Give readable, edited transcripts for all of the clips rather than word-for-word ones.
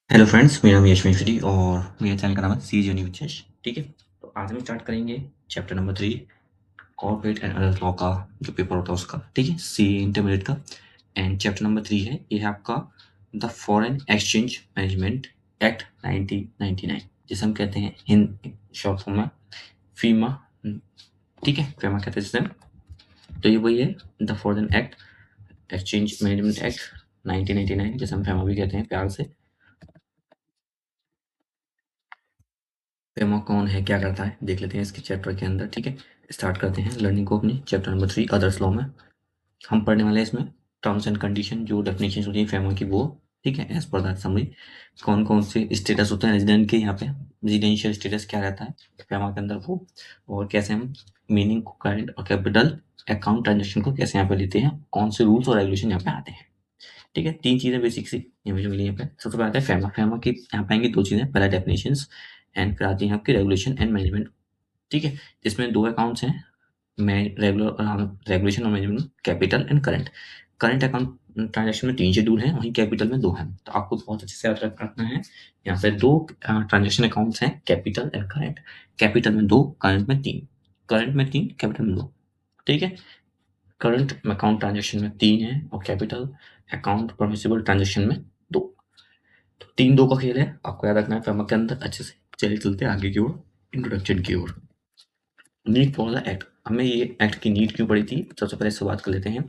Hello friends, मेरा नाम यश मिश्री और मेरे चैनल का नाम है सी जर्नी विद यश। ठीक है, तो आज हम स्टार्ट करेंगे chapter number 3 corporate and other law का जो पेपर होता है उसका। ठीक है, सी इंटरमीडिएट का। एंड चैप्टर नंबर 3 है, ये है आपका the foreign exchange management act 1999, जिसे हम कहते हैं हिंद शॉर्ट फॉर्म में फीमा। ठीक है, फीमा कहते हैं जिसे। तो ये वही है, the foreign act exchange management act 1999, जिसे हम फीमा भी कहते हैं प्यार से। पेमा कौन है, क्या करता है, देख लेते हैं इसके चैप्टर के अंदर। ठीक है, स्टार्ट करते हैं लर्निंग को अपनी। चैप्टर नंबर 3 अदर्स लॉ में हम पढ़ने वाले हैं इसमें टर्म्स एंड कंडीशन, जो डेफिनेशन होती है फेमा की वो। ठीक है, एज पर दैट समरी कौन कौन से स्टेटस होते हैं रेजिडेंट के, यहाँ पे रेजिडेंशियल स्टेटस क्या रहता है फेमा के अंदर वो, और कैसे हम मीनिंग को काइंड और कैपिटल अकाउंट ट्रांजेक्शन को कैसे यहाँ पे लेते हैं, कौन से रूल्स और रेगुलेशन यहाँ पे आते हैं। ठीक है, तीन चीजें बेसिक सी यहाँ पे जो मिली यहाँ पे। सबसे पहले आता है फेमा। फेमा की यहाँ पे आएंगी दो चीजें, पहला डेफिनेशंस एंड फिर आती है आपकी रेगुलेशन एंड मैनेजमेंट। ठीक है, जिसमें दो अकाउंट्स हैं, मैं रेगुलेशन और management, capital and current. Current account transaction में तीन शेड्यूल हैं, वहीं कैपिटल में दो हैं। तो आपको बहुत अच्छे से याद रखना है, यहाँ पे दो ट्रांजैक्शन अकाउंट्स हैं, कैपिटल एंड करंट। कैपिटल में दो, करंट में तीन। करंट में तीन, कैपिटल में दो। ठीक है, करंट अकाउंट ट्रांजैक्शन में तीन है और कैपिटल अकाउंट परमिसिबल ट्रांजैक्शन में दो। तो तीन दो का खेल है, आपको याद रखना है फर्म के अंदर अच्छे से। चलिए चलते हैं आगे की ओर, इंट्रोडक्शन की ओर। नीड फॉर द एक्ट, हमें ये एक्ट की नीड क्यों पड़ी थी, सबसे पहले इससे बात कर लेते हैं।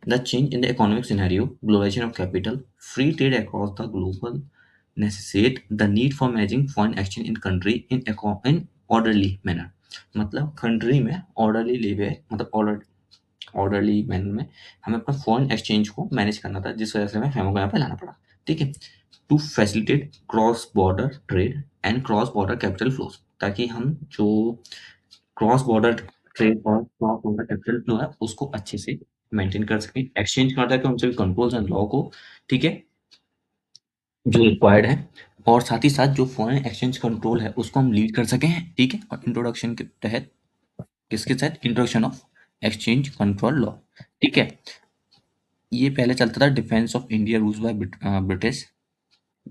The change in the economic scenario, globalisation of capital, free trade across the global necessitate the need for managing foreign exchange in country in orderly manner. मतलब कंट्री में ऑर्डरली लेवे, मतलब ऑर्डरली मैनर में हमें अपना फॉरेन एक्सचेंज को manage करना था, जिस वजह से हमें फेमो को यहाँ पे लाना पड़ा। ठीक है, to facilitate cross border trade and cross border capital flows, ताकि हम जो क्रॉस बॉर्डर ट्रेड और क्रॉस बॉर्डर कैपिटल फ्लो है उसको अच्छे से मेंटेन कर सकें, एक्सचेंज करता है कि उनसे कंट्रोल्स एंड लॉ को। ठीक है, जो रिक्वायर्ड है, और साथ ही साथ जो फॉरेन एक्सचेंज कंट्रोल है उसको हम लीड कर सकें। ठीक है, और इंट्रोडक्शन के तहत, किसके तहत, introduction of exchange control law. ठीक है, ये पहले चलता था defence of India rules by British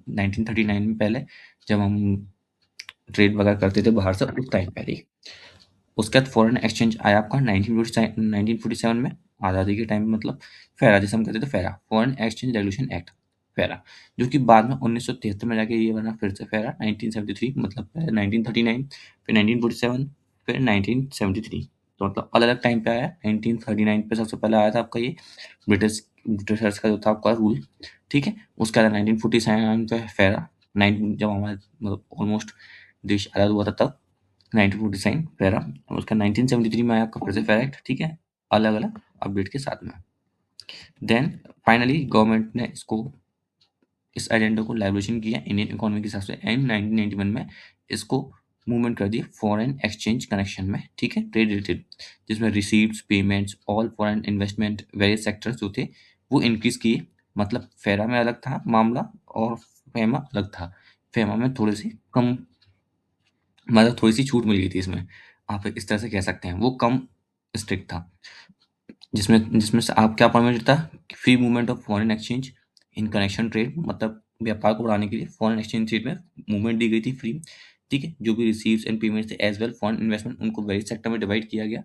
1939 में, पहले जब हम ट्रेड वगैरह करते थे बाहर से, उस टाइम पहले ही। उसके बाद फॉरेन एक्सचेंज आया आपका 1947 में, आज़ादी के टाइम में, मतलब फेरा जिसे हम कहते थे, फेरा फॉरेन एक्सचेंज रेगुलेशन एक्ट, फेरा, जो कि बाद में 1973 में जाके ये बना फिर से फेरा 1973, मतलब पहले 1939, फिर 1947, फिर 1973। तो मतलब अलग अलग टाइम पे आया। 1939 पे सबसे पहले आया था आपका ये ब्रिटिशर्स का जो था आपका रूल। ठीक है, उसके बाद 1947 पे फेरा, नाइन जब हमारा मतलब ऑलमोस्ट देश आज़ाद हुआ था तब 1947 पैरा, और उसका 1973 में आया आपका फिर से फेरा एक्ट। ठीक है, अलग अलग अपडेट के साथ में। देन फाइनली गवर्नमेंट ने इसको, इस एजेंडा को लेवलेशन किया इंडियन इकोनॉमी के हिसाब से, एंड 1991 में इसको मूवमेंट कर दी फॉरेन एक्सचेंज कनेक्शन में। ठीक है, ट्रेड रिलेटेड, जिसमें receipt, payments, all foreign investment, various sectors जो थे वो इंक्रीज किए। मतलब फेरा में अलग था मामला और फेमा अलग था। फेमा में थोड़ी सी कम, मतलब थोड़ी सी छूट मिल गई थी इसमें, आप इस तरह से कह सकते हैं, वो कम स्ट्रिक्ट था। जिसमें जिसमें से आप क्या परमिट था, free movement of foreign exchange in connection trade, मतलब व्यापार को बढ़ाने के लिए फॉरेन एक्सचेंज ट्रेड में मूवमेंट दी गई थी फ्री। ठीक है, जो भी रिसीव्स एंड पेमेंट्स थे एज वेल फॉरेन इन्वेस्टमेंट, उनको वेरियस सेक्टर में डिवाइड किया गया।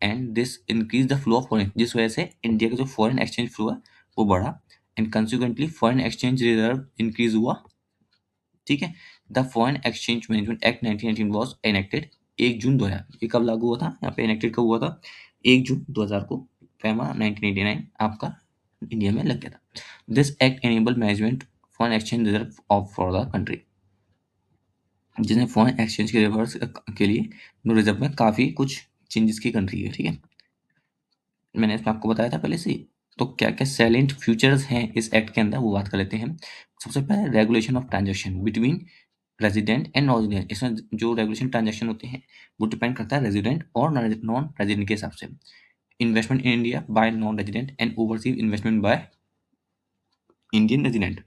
And this increase the flow of foreign, जिस वजह से इंडिया का जो फॉरेन एक्सचेंज फ्लो है वो बढ़ा, and consequently foreign exchange reserve increase हुआ। ठीक है, the foreign exchange management act 1919 was enacted 1 जून 2000। ये कब लागू हुआ था, यहाँ पे एनेक्टेड कब हुआ था, 1 जून 2000 को। फैमा 1989 आपका इंडिया में लग गया था। This act enable management foreign exchange reserve of for the country, जिसने फॉरेन एक्सचेंज के रिवर्स के लिए रिजर्व में काफी कुछ चेंजेस की कंट्री है। ठीक है, मैंने इसमें आपको बताया था पहले से ही। तो क्या क्या सैलेंट फ्यूचर्स हैं इस एक्ट के अंदर, वो बात कर लेते हैं। सबसे पहले regulation of transaction between resident and non resident. इसमें जो रेगुलेशन ट्रांजेक्शन होते हैं वो डिपेंड करता है रेजिडेंट और नॉन रेजिडेंट के हिसाब से। Investment in India by non resident and overseas investment by Indian resident.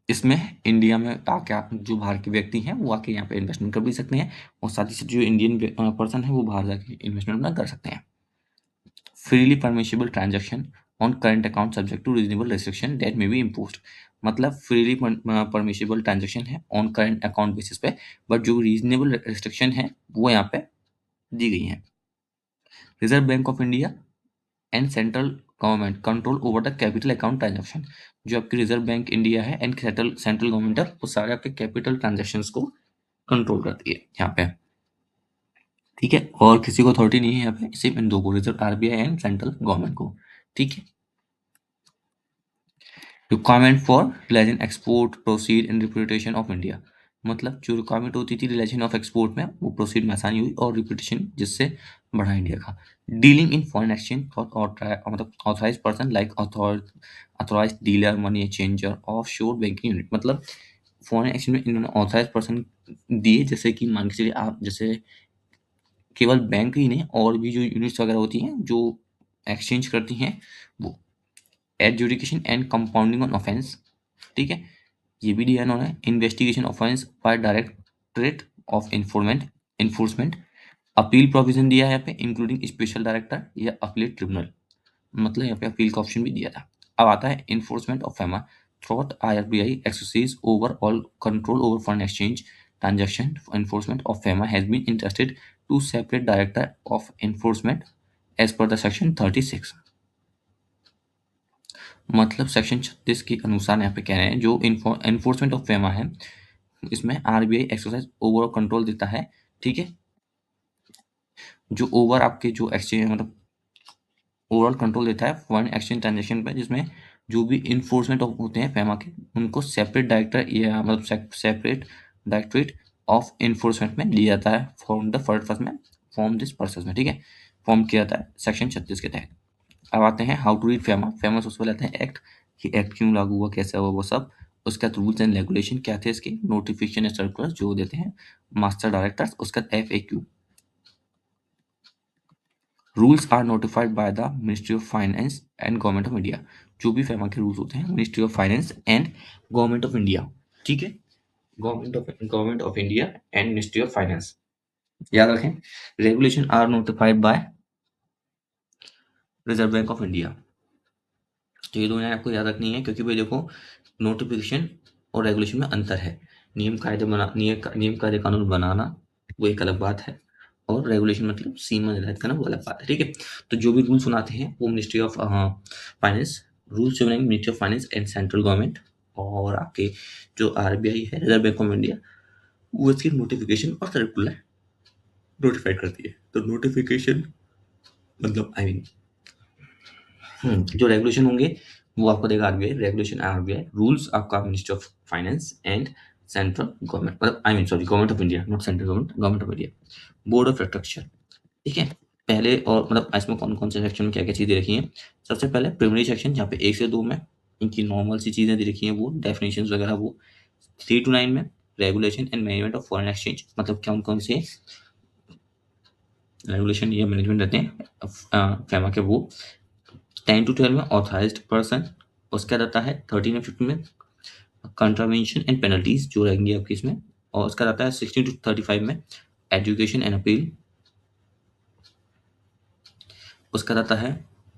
इसमें इंडिया में आके जो बाहर के व्यक्ति हैं वो आके यहाँ पे इन्वेस्टमेंट कर भी सकते हैं, और साथ ही साथ जो इंडियन पर्सन है वो बाहर जाके इन्वेस्टमेंट अपना कर सकते हैं। Freely permissible transaction on current account subject to reasonable restriction that may be imposed. मतलब फ्रीली परमिशिबल ट्रांजेक्शन है ऑन करंट अकाउंट बेसिस पे, बट जो रीजनेबल रिस्ट्रिक्शन है वो यहाँ पे दी गई है। Reserve bank of India and central government control over the capital account transaction. जो आपकी रिजर्व बैंक इंडिया है एंड सेंट्रल गवर्नमेंट है, वो सारे आपके कैपिटल ट्रांजेक्शन्स को कंट्रोल करती है यहाँ पे। ठीक है, और किसी को अथॉरिटी नहीं है यहाँ पे, सिर्फ इन दो को, reserve RBI and central government को। ठीक है। Requirement for Reliance export proceed in reputation of India. मतलब जो रिक्वायरमेंट होती थी रिलेशन ऑफ एक्सपोर्ट में, वो प्रोसीड में आसानी हुई और रिप्यूटेशन जिससे बढ़ा इंडिया का। डीलिंग इन फॉरेन एक्सचेंज मतलब authorise person like authorise dealer money exchanger off shore banking unit. मतलब फॉरेन एक्सचेंज में इन्होंने ऑथराइज पर्सन दिए, जैसे कि मान के चलिए आप, जैसे केवल बैंक ही नहीं और भी जो यूनिट्स वगैरह होती हैं जो एक्सचेंज करती हैं वो। Adjudication and compounding on offence. ठीक है, ये भी दिया इन्होंने। Investigation offence by directorate of enforcement. Appeal provision दिया है यहाँ पे, इंक्लूडिंग स्पेशल डायरेक्टर या अपीलेट ट्रिब्यूनल। मतलब यहाँ पे अपील का ऑप्शन भी दिया था। अब आता है enforcement of FEMA. Throat RBI exercise over all control over foreign exchange transaction, enforcement of FEMA has been entrusted to separate director of enforcement as per the section 36। मतलब सेक्शन 36 के अनुसार यहाँ पे कह रहे हैं जो एनफोर्समेंट ऑफ फेमा है, इसमें आरबीआई एक्सरसाइज ओवर कंट्रोल देता है। ठीक है, जो ओवर आपके जो एक्सचेंज मतलब ओवरऑल कंट्रोल देता है फॉरेन एक्सचेंज ट्रांजेक्शन पे, जिसमें जो भी इन्फोर्समेंट होते हैं फेमा के, उनको सेपरेट डायरेक्टर या मतलब सेपरेट डायरेक्टरेट ऑफ इन्फोर्समेंट में लिया जाता है फॉर्म द फर्स्ट में, फॉर्म दिस पर्पस में। ठीक है, फॉर्म किया जाता है सेक्शन 36 के तहत। अब आते हैं how to read FEMA. FEMA से उससे पहले आते हैं एक्ट, कि एक्ट क्यों लागू हुआ, कैसे हुआ, वो सब। उसके बाद रूल्स एंड रेगुलेशन क्या थे इसके, नोटिफिकेशन सर्कुलर जो देते हैं मास्टर डायरेक्टर्स। उसका FAQ, rules are notified by the ministry of finance and government of India. जो भी फेमा के रूल्स होते हैं ministry of finance and government of India. ठीक है, government of India and ministry of finance, याद रखें। Regulation are notified by Reserve bank of India. तो ये दोनों आपको याद रखनी है, क्योंकि भाई देखो नोटिफिकेशन और रेगुलेशन में अंतर है। नियम कायदे कानून बनाना वो एक अलग बात है, और रेगुलेशन मतलब सीमा निर्धारित करना वो अलग बात है। ठीक है, तो जो भी रूल्स बनाते हैं वो मिनिस्ट्री ऑफ फाइनेंस, रूल्स जो बनाएंगे ministry of finance and central government. और आपके जो आरबीआई है रिजर्व बैंक ऑफ इंडिया, वो इसकी नोटिफिकेशन और सर्कुलर नोटिफाइड करती है। तो नोटिफिकेशन मतलब आई मीन जो रेगुलेशन होंगे वो आपको देगा आरबीआई, रेगुलेशन आरबीआई, रूल्स आपका ministry of finance and central government, मतलब I mean sorry government of India, not central government, government of India. Board of structure. ठीक है, पहले और मतलब इसमें कौन कौन से सेक्शन में क्या क्या चीज़ें रखी हैं। सबसे पहले प्रिलिमिनरी सेक्शन, जहाँ पे 1 से 2 में इनकी नॉर्मल सी चीज़ें दे रखी हैं, वो डेफिनेशन वगैरह वो। 3 to 9 में regulation and management of foreign exchange, मतलब कौन कौन से रेगुलेशन या मैनेजमेंट रहते हैं फेमा के वो। 10 to 12 में ऑथराइज्ड पर्सन। उसका रहता है 13 और 15 में कंट्रावेंशन एंड पेनल्टीज जो रहेंगी आपकी इसमें। और उसका रहता है 16 to 35 में एजुकेशन एंड अपील। उसका रहता है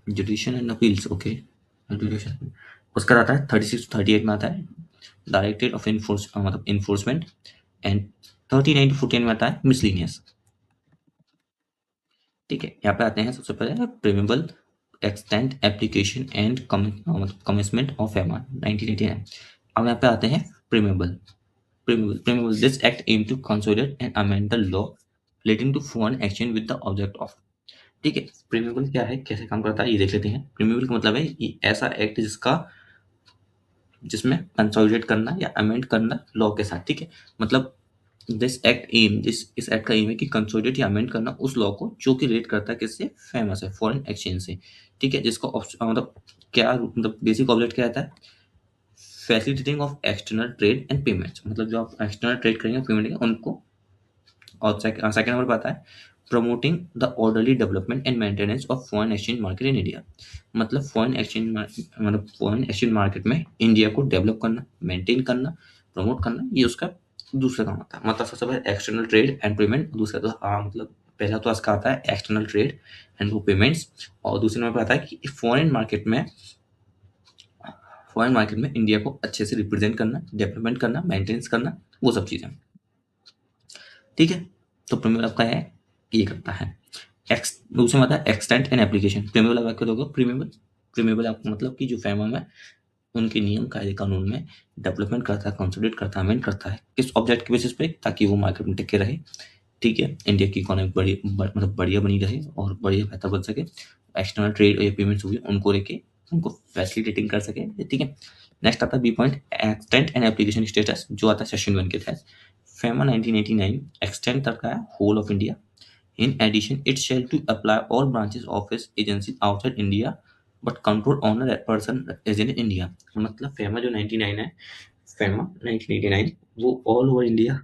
judicial and appeals, okay education. उसका रहता है 36 to 38 में आता है डायरेक्टेड ऑफ मतलब इन्फोर्समेंट। एंड 39 to 14 में आता है मिसलिनियस। ठीक है, यहाँ पे आते हैं सबसे पहले preamble extent application and commitment of FEMA 1989। अब यहाँ पे आते हैं preamble. Preamble. This act aim to consolidate and amend the law relating to foreign exchange with the object of। ठीक है, प्रीमेबल क्या है, कैसे काम करता है ये देख लेते हैं। प्रीमेबल का मतलब है ये ऐसा एक्ट जिसमें कंसोलिडेट करना या अमेंड करना लॉ के साथ। ठीक है, मतलब इस एक्ट का एम है कि कंसोलिडेट या अमेंड करना उस लॉ को जो कि रिलेट करता है किससे, फेमस है फॉरेन एक्सचेंज से। ठीक है, जिसका मतलब क्या मतलब बेसिक ऑब्जेक्ट क्या रहता है, facilitating of external trade and payments. मतलब जो आप एक्सटर्नल ट्रेड करेंगे पेमेंट करेंगे उनको। और सेकंड नंबर पर आता है promoting the orderly development and maintenance of foreign exchange market in India. मतलब फॉरेन एक्सचेंज मार्केट में इंडिया को डेवलप करना, मेंटेन करना, प्रमोट करना, ये उसका दूसरा काम होता है। मतलब सबसे पहले एक्सटर्नल ट्रेड एंड पेमेंट, दूसरा तो मतलब पहला तो इसका आता है एक्सटर्नल ट्रेड एंड वो पेमेंट्स, और दूसरे नंबर पर आता है कि फॉरेन मार्केट में इंडिया को अच्छे से रिप्रेजेंट करना, डेवलपमेंट करना, मेंटेनेंस करना, वो सब चीज़ें। ठीक है, तो प्रीमियम आपका है ये करता है। दूसरे में आता है एक्सटेंट एंड एप्लीकेशन। प्रीमियम आप क्या दोगे? प्रीमियम आपको मतलब कि जो फैमा में उनके नियम कायदे कानून में डेवलपमेंट करता है, कंसोलिडेट करता है, अमेंड करता है, किस ऑब्जेक्ट के बेसिस पे? ताकि वो मार्केट में टिके रहे। ठीक है, इंडिया की इकोनॉमी मतलब बढ़िया बनी रहे और बढ़िया बेहतर बन सके, एक्सटर्नल ट्रेड या पेमेंट्स हुई उनको लेके उनको फैसिलिटेटिंग कर सके। ठीक है, नेक्स्ट आता है B point, extent and application status, जो आता है सेक्शन 1 के तहत। फेमा 1989 एक्सटेंड तक का है whole of India. In addition, it shall to apply all branches, office, agencies outside India, but control on a person resident in India। मतलब FEMA जो 99 है, फेमा 1989 वो ऑल ओवर इंडिया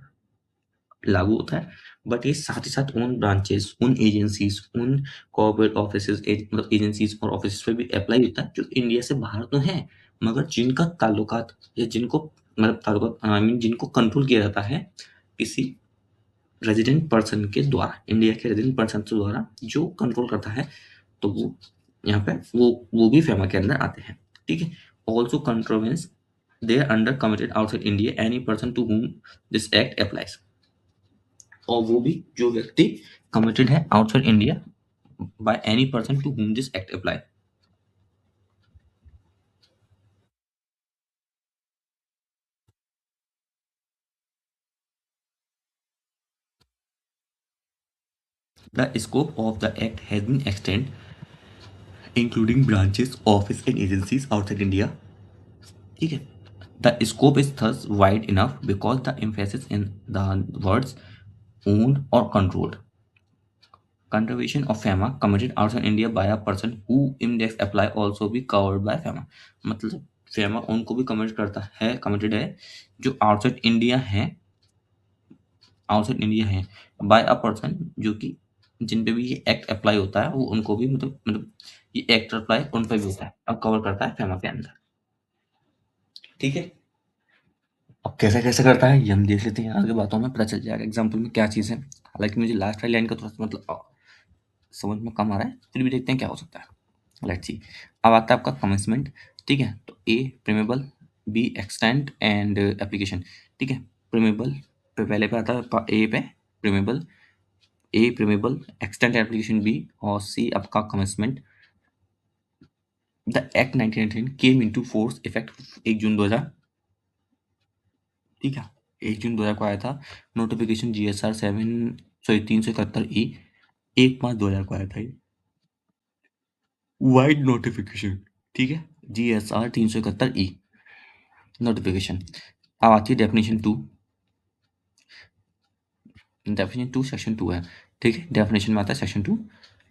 लागू होता है, बट ये साथ ही साथ उन ब्रांचेस, उन एजेंसीज, उन कॉर्पोरेट ऑफिसेज, मतलब एजेंसीज और ऑफिस पे भी अप्लाई होता है जो इंडिया से बाहर तो हैं, मगर जिनका ताल्लुकात या जिनको मतलब ताल्लुकात आई मीन जिनको कंट्रोल किया जाता है किसी रेजिडेंट पर्सन के द्वारा, इंडिया के रेजिडेंट पर्सन के द्वारा जो कंट्रोल करता है, तो वो यहाँ पे वो भी फेमा के अंदर आते हैं। ठीक है, also contraventions they are under committed outside India any person to whom this act applies. और वो भी जो व्यक्ति कमिटेड है outside India by any person to whom this act apply. The scope of the act has been extend including branches, office and agencies outside India. ठीक है, the scope is thus wide enough because the emphasis in the words owned or controlled. Conservation of FEMA committed outside India by a person who index apply also be covered by FEMA। मतलब FEMA उनको भी commit करता है, committed है जो outside India है bye a person, जो कि जिन पे भी ये एक्ट अप्लाई होता है वो उनको भी मतलब ये एक्ट अप्लाई उन पे भी होता है और कवर करता है FEMA के अंदर। ठीक है, अब कैसे कैसे करता है ये हम देख लेते हैं, आगे बातों में पता चल जाएगा एग्जाम्पल में क्या चीज़ है। हालांकि मुझे लास्ट वाली लाइन का थोड़ा सा मतलब समझ में कम आ रहा है, फिर भी देखते हैं क्या हो सकता है। लेट्स सी, अब आता है आपका कमेंसमेंट। ठीक है, तो ए preamble, be extend and application. ठीक है, प्रीमेबल पे पहले पे आता है ए पे प्रीमेबल, ए प्रीमेबल, एक्सटेंड एप्लीकेशन बी, और सी आपका commencement. The act 1919 came into force effect 1 जून 2000। ठीक है, 1 जून 2000 को आया था। नोटिफिकेशन GSR 371 ई 1/5/2000 को आया था ये, वाइड नोटिफिकेशन। ठीक है, GSR 371 ई नोटिफिकेशन। अब आती है डेफिनेशन 2। डेफिनेशन 2 सेक्शन 2 है। ठीक है, डेफिनेशन में आता है section 2,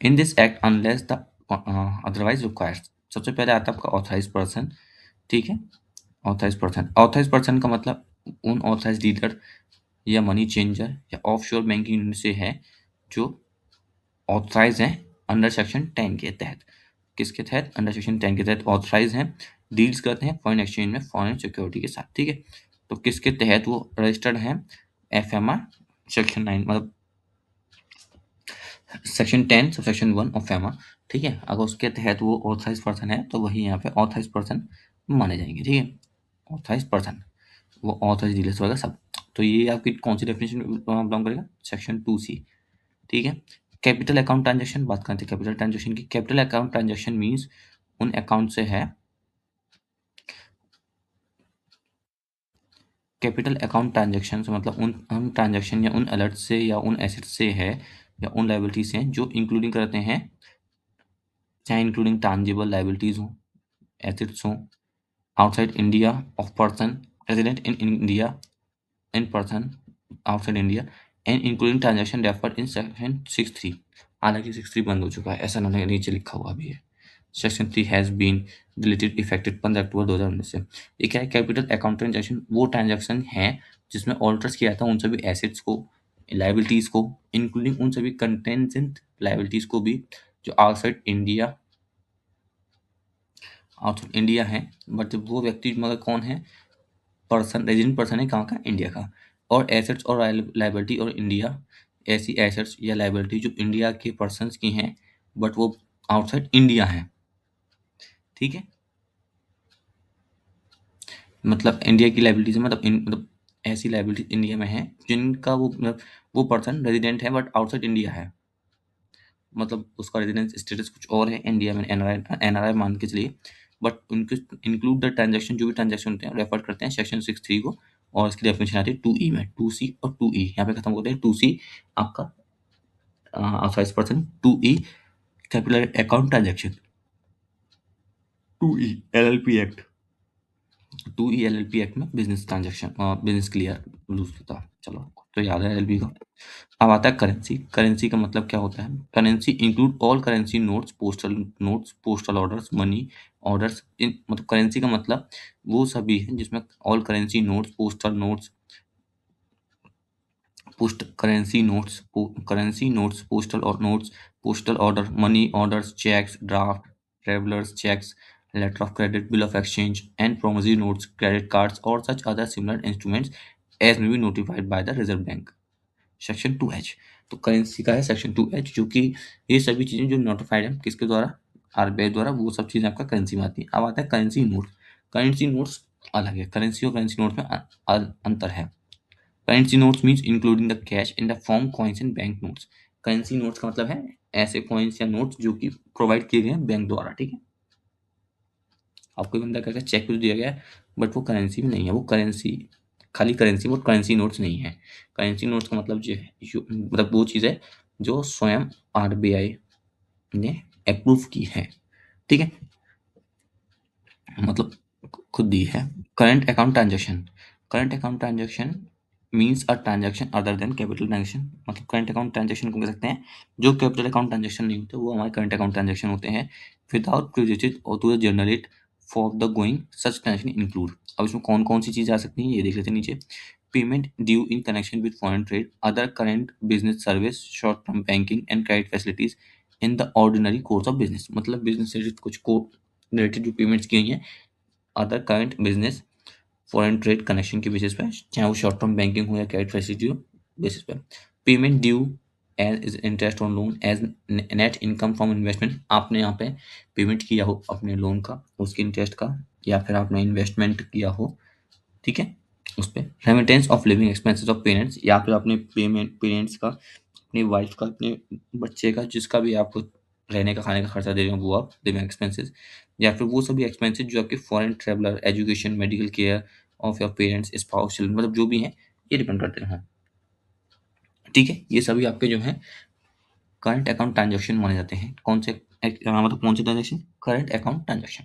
in this act unless the otherwise requires. सबसे पहले आता है आपका ऑथराइज पर्सन। ठीक है, ऑथराइज पर्सन का मतलब उन ऑथराइज डीलर या मनी चेंजर या ऑफशोर बैंकिंग यूनिट से है जो ऑथराइज हैं अंडर सेक्शन 10 के तहत। किसके तहत? अंडर सेक्शन 10 के तहत ऑथराइज हैं, डील्स करते हैं फॉरेन एक्सचेंज में फॉरेन सिक्योरिटी के साथ। ठीक है, तो किसके तहत वो रजिस्टर्ड हैं? FMR सेक्शन 9 मतलब section 10 sub section 1 of FEMA। ठीक है, अगर उसके तहत वो ऑथराइज पर्सन है तो वही यहाँ पे ऑथराइज पर्सन माने जाएंगे। ठीक है, ऑथराइज पर्सन, वो ऑथराइज डीलर्स वगैरह सब। तो ये आपकी कौन सी डेफिनेशन बिलोंग करेगा? Section 2C। ठीक है, कैपिटल अकाउंट ट्रांजैक्शन, बात करते हैं कैपिटल ट्रांजैक्शन की। कैपिटल अकाउंट ट्रांजैक्शन मीन्स उन अकाउंट से है, कैपिटल अकाउंट ट्रांजैक्शन से मतलब उन ट्रांजैक्शन या उन अलर्ट से या उन एसेट से है या उन लाइबिलिटी से हैं जो इंक्लूडिंग करते हैं, चाहे इंक्लूडिंग टांजिबल लाइबिलिटीज हों, एसेट्स हों, outside India of person resident in India, in person outside India, and including transaction referred in section 6(3)। हालांकि 6(3) बंद हो चुका है, ऐसा नीचे लिखा हुआ भी है। Section 3 has been deleted effected 15 October 2019 से। ये क्या है? कैपिटल अकाउंट ट्रांजैक्शन वो ट्रांजैक्शन है जिसमें ऑल्टर्स किया था उन सभी एसेट्स को, लाइबिलिटीज को, इंक्लूडिंग उन सभी कंटेंजेंट लाइबिलिटीज को भी जो आउटसाइड इंडिया है, बट जब वो व्यक्ति मगर कौन है? पर्सन, रेजिडेंट पर्सन है कहाँ का? इंडिया का। और एसेट्स और लाइबिलिटी और इंडिया ऐसी एसेट्स या लायबिलिटी जो इंडिया के पर्सन्स की हैं बट वो आउटसाइड इंडिया हैं, ठीक है। मतलब इंडिया की लायबिलिटीज मतलब मतलब ऐसी लायबिलिटी इंडिया में है जिनका वो मतलब वो पर्सन रेजिडेंट है बट आउटसाइड इंडिया है, मतलब उसका रेजिडेंस स्टेटस कुछ और है, इंडिया में एनआरआई मान के चलिए, बट उनके इंक्लूड द ट्रांजैक्शन, जो भी ट्रांजैक्शन होते हैं रेफर करते हैं सेक्शन 6(3) को, और इसकी डेफिनेशन आती है 2E में, 2C और 2E यहाँ पे खत्म होते हैं। 2C आपका authorise person, 2E capital account transaction, 2E LLP act, 2E LLP act में business transaction business clear loose होता है। चलो तो याद है एलएलपी का। अब आता है करेंसी। करेंसी का मतलब क्या होता है? Currency include all currency notes, postal orders, money orders. इन मतलब करेंसी का मतलब वो सभी है जिसमें all currency notes, postal notes, postal और notes, postal order, money orders, cheques, draft, travellers cheques, letter of credit, bill of exchange and promissory notes, credit cards और such other similar instruments as may be notified by the reserve Bank. Section 2H, तो currency का है section 2H, जो कि ये सभी चीजें जो नोटिफाइड है किसके द्वारा? आरबीआई द्वारा, वो सब चीजें आपका करेंसी में आती है। अब आता है करेंसी नोट। करेंसी नोट्स अलग है, करेंसी और करेंसी नोट में अंतर है। Currency notes means including the cash in the form coins and bank notes. Currency notes का मतलब है ऐसे कॉइन्स या नोट्स जो कि प्रोवाइड किए गए हैं बैंक द्वारा, ठीक है। आपको बंदा क्या चेक कुछ दिया गया है बट वो करेंसी में नहीं है, वो करेंसी खाली करेंसी, वो करेंसी नोट्स नहीं है। करेंसी नोट्स का मतलब जो है मतलब वो चीज़ है जो स्वयं आरबीआई ने अप्रूव की है, ठीक है, मतलब खुद दी है। Current account transaction. Current account transaction means a transaction other than capital transaction. मतलब करंट अकाउंट ट्रांजैक्शन को कह सकते हैं जो कैपिटल अकाउंट ट्रांजैक्शन नहीं होते, वो हमारे करंट अकाउंट ट्रांजैक्शन होते हैं। विदाउट प्रेजुडिस और to generate for the going such transaction include. अब इसमें कौन कौन सी चीज़ आ सकती हैं ये देख लेते हैं नीचे। Payment due in connection with foreign trade, other current business service, short term banking and credit facilities in the ordinary course of business. मतलब बिजनेस से कुछ को रिलेटेड जो पेमेंट्स की गई हैं other current business foreign trade connection के basis पे, चाहे वो शॉर्ट टर्म बैंकिंग हो या क्रेडिट फैसिलिटी हो बेसिस पे। Payment due as interest on loan as net income from investment. आपने यहाँ पे पेमेंट किया हो अपने लोन का, उसके इंटरेस्ट का, या फिर आपने इन्वेस्टमेंट किया हो, ठीक है, उस पर। Remittance of living expenses of parents, या फिर अपने पेरेंट्स का, अपनी वाइफ का, अपने बच्चे का, जिसका भी आप रहने का खाने का खर्चा दे रहे हो वो आप लिविंग एक्सपेंसेस, या फिर वो सभी एक्सपेंसेस जो आपके foreign traveller, education, medical care of your parents, spouse, मतलब जो भी हैं ये डिपेंड करते हैं, ठीक है। ये सभी आपके जो हैं करंट अकाउंट ट्रांजैक्शन माने जाते हैं। कौन से मतलब कौन से transaction? Current account transaction.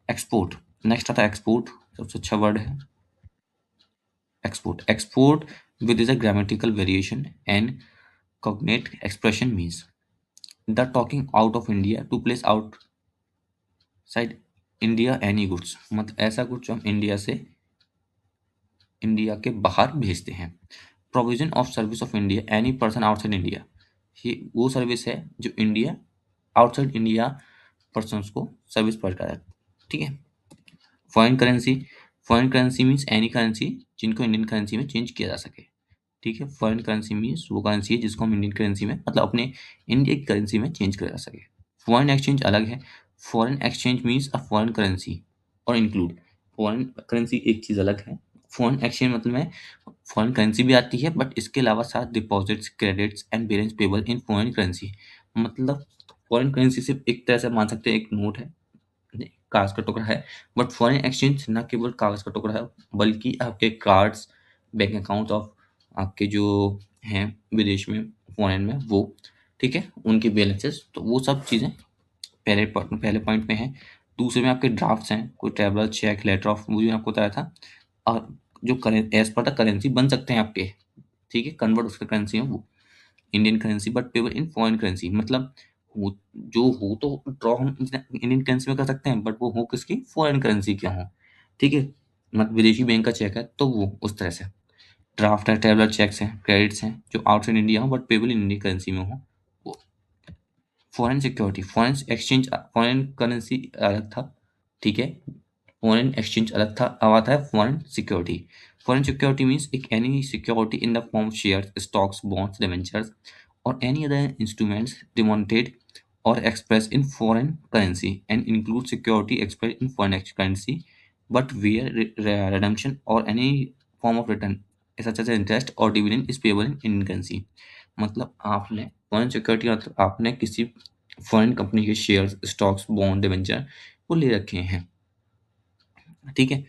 Export, next आता है एक्सपोर्ट, सबसे अच्छा वर्ड है export. Export with is a grammatical variation and cognate expression means the talking out of India to place outside India any goods। मतलब ऐसा कुछ जो हम इंडिया के बाहर भेजते हैं। Provision of service of India any person outside India, ये वो सर्विस है जो इंडिया आउटसाइड इंडिया पर्सन्स को सर्विस प्रोवाइड कराता है, ठीक है। Foreign currency, foreign currency means any currency जिनको इंडियन करेंसी में चेंज किया जा सके, ठीक है। फॉरेन करेंसी मीन्स वो करेंसी है जिसको हम इंडियन करेंसी में मतलब अपने इंडिया की करेंसी में चेंज किया जा सके। फॉरेन एक्सचेंज अलग है। Foreign exchange means a foreign currency और इंक्लूड, फॉरेन करेंसी एक चीज़ अलग है। फॉरेन एक्सचेंज मतलब में फॉरेन करेंसी भी आती है बट इसके अलावा साथ deposits, credits and balance payable in foreign currency. मतलब फॉरेन करेंसी सिर्फ एक तरह से मान सकते हैं एक नोट है, कागज का टुकड़ा है, बट फॉरेन एक्सचेंज न केवल कागज का टुकड़ा है बल्कि आपके कार्ड्स, बैंक अकाउंट ऑफ आपके जो हैं विदेश में, फॉरेन में, वो, ठीक है, उनके बैलेंसेस, तो वो सब चीज़ें पहले पॉइंट में है। दूसरे में आपके ड्राफ्ट्स हैं, कोई ट्रैवलर चेक, लेटर ऑफ, वो जो आपको बताया था, और जो करें एज पर द करेंसी बन सकते हैं आपके, ठीक है, कन्वर्ट उसके करेंसी में वो Indian currency but payable in foreign currency. मतलब जो हो तो ड्रॉ हम इंडियन करेंसी में कर सकते हैं बट वो हो किसकी? फॉरेन करेंसी के हो, ठीक है। मतलब विदेशी बैंक का चेक है तो वो उस तरह से। ड्राफ्ट है, ट्रैवलर चेक्स हैं, क्रेडिट्स हैं जो आउटसाइड इंडिया हो but payable in Indian currency में हो वो। Foreign security, foreign exchange, foreign currency अलग था, ठीक है, फॉरेन एक्सचेंज अलग था। अब आता है foreign security. Foreign security means any security in the form of shares, stocks, bonds, debentures, or any other instruments denominated or expressed in foreign currency and include security expressed in foreign currency, but where redemption or any form of return such as interest or dividend is payable in Indian currency. मतलब आपने foreign security मतलब आपने किसी foreign company के shares, stocks, bond, debenture को ले रखे हैं, ठीक है,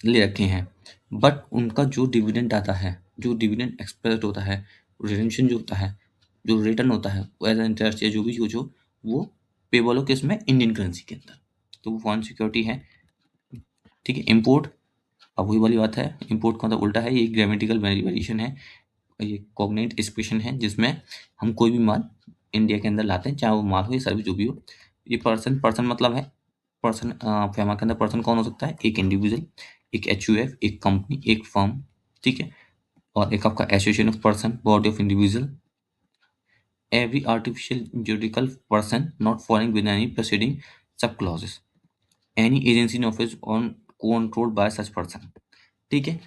ले रखे हैं, बट उनका जो डिविडेंड आता है, जो डिविडेंड एक्सप्रेस होता है, रिडेम्पशन जो होता है, जो रिटर्न होता है वो एज इंटरेस्ट या जो भी जो वो पेबल हो किस में, इंडियन करेंसी के अंदर, तो वो फॉरेन सिक्योरिटी है। ठीक है, इम्पोर्ट, अब वही वाली बात है, इम्पोर्ट का मतलब उल्टा है, ये ग्रामेटिकल वेरिएशन है, ये कॉग्निट एक्सप्रेशन है जिसमें हम कोई भी माल इंडिया के अंदर लाते हैं, चाहे वो माल हो या सर्विस जो भी हो। ये पर्सन, पर्सन मतलब है पर्सन, फेमा के अंदर पर्सन कौन हो सकता है, एक इंडिविजुअल, एक एचयूएफ, एक कंपनी, एक फर्म, ठीक है, और एक आपका association of person, body of individual, every artificial juridical person not following with any proceeding sub clauses, any agency in office on controlled by such person. ठीक है,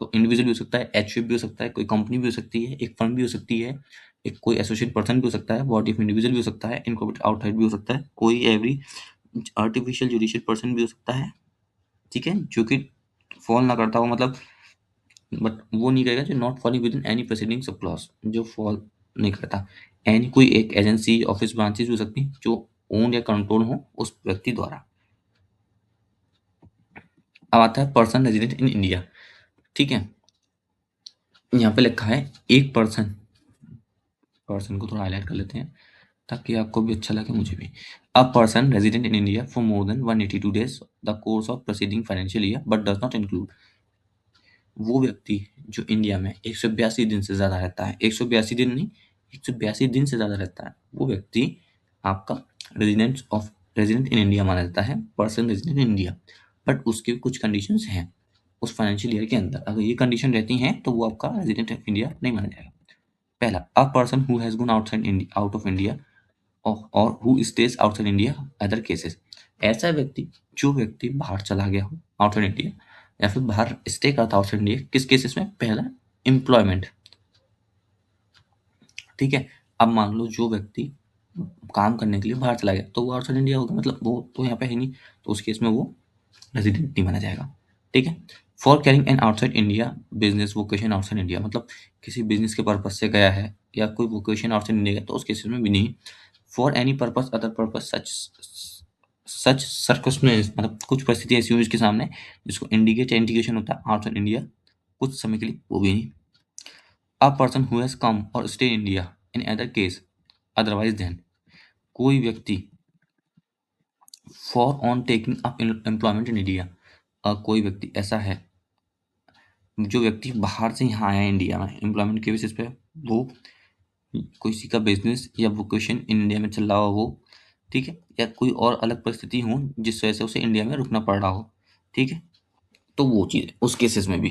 तो इंडिविजुअल भी हो सकता है, एचयूएफ भी हो सकता है, कोई कंपनी भी हो सकती है, एक फर्म भी हो सकती है, एक कोई एसोसिएट पर्सन भी हो सकता है, बॉडी ऑफ इंडिविजुअल भी हो सकता है, इनकॉर्पोरेट आउटसाइड भी हो सकता है, कोई एवरी आर्टिफिशियल जुडिशियल पर्सन भी हो सकता है, ठीक है, जो कि फॉल ना करता हो, मतलब बट वो नहीं करेगा जो not falling with in any presiding sub clause, जो फॉल नहीं करता, एनी कोई एक एजेंसी, ऑफिस, ब्रांचेस हो सकती जो ओन या कंट्रोल हो उस व्यक्ति द्वारा। अब आता है पर्सन रेजिडेंट इन इंडिया। ठीक है, यहाँ पे लिखा है एक पर्सन, पर्सन को थोड़ा हाईलाइट कर लेते हैं ताकि आपको भी अच्छा लगे, मुझे भी। अ person resident in India for more than 182 days the course of proceeding financial year but does not include, वो व्यक्ति जो इंडिया में 182 दिन से ज्यादा रहता है, 182 दिन नहीं, 182 दिन से ज्यादा रहता है, वो व्यक्ति आपका रेजिडेंट इन इंडिया माना जाता है, person resident in India. But उसके कुछ कंडीशंस हैं उस फाइनेंशियल ईयर के अंदर, अगर ये कंडीशन रहती हैं तो वो आपका रेजिडेंट ऑफ इंडिया नहीं माना जाएगा। पहला, a person who has gone outside India, out of India, और who stays outside India, other cases, ऐसा व्यक्ति जो व्यक्ति बाहर चला गया हो आउटसाइड इंडिया या फिर बाहर स्टे करता आउटसाइड इंडिया, किस केसेस में, पहला एम्प्लॉयमेंट। ठीक है, अब मान लो जो व्यक्ति काम करने के लिए बाहर चला गया तो वो आउटसाइड इंडिया होगा, मतलब वो तो यहाँ पे है नहीं, तो उस केस में वो रेजिडेंट नहीं माना जाएगा। ठीक है, for carrying an outside India business vocation outside India, मतलब किसी बिजनेस के पर्पज से गया है या कोई वोकेशन आउटसाइड इंडिया गया तो उस केसेस में भी नहीं। For any purpose other purpose such such circumstance, मतलब कुछ परिस्थिति ऐसी हुई उसके सामने जिसको इंडिकेट या इंडिकेशन होता है आउटसाइड इंडिया, कुछ समय के लिए, वो भी नहीं। A person who has come और stay in India in other case otherwise than, कोई व्यक्ति for on taking up employment in India, कोई व्यक्ति ऐसा है जो व्यक्ति बाहर से यहाँ आया है इंडिया में एम्प्लॉयमेंट के बेसिस पे, वो किसी का बिजनेस या वोकेशन इन इंडिया में चल रहा हो, ठीक है, या कोई और अलग परिस्थिति हो जिस वजह से उसे इंडिया में रुकना पड़ रहा हो, ठीक है, तो वो चीज़ है उस केसेस में भी।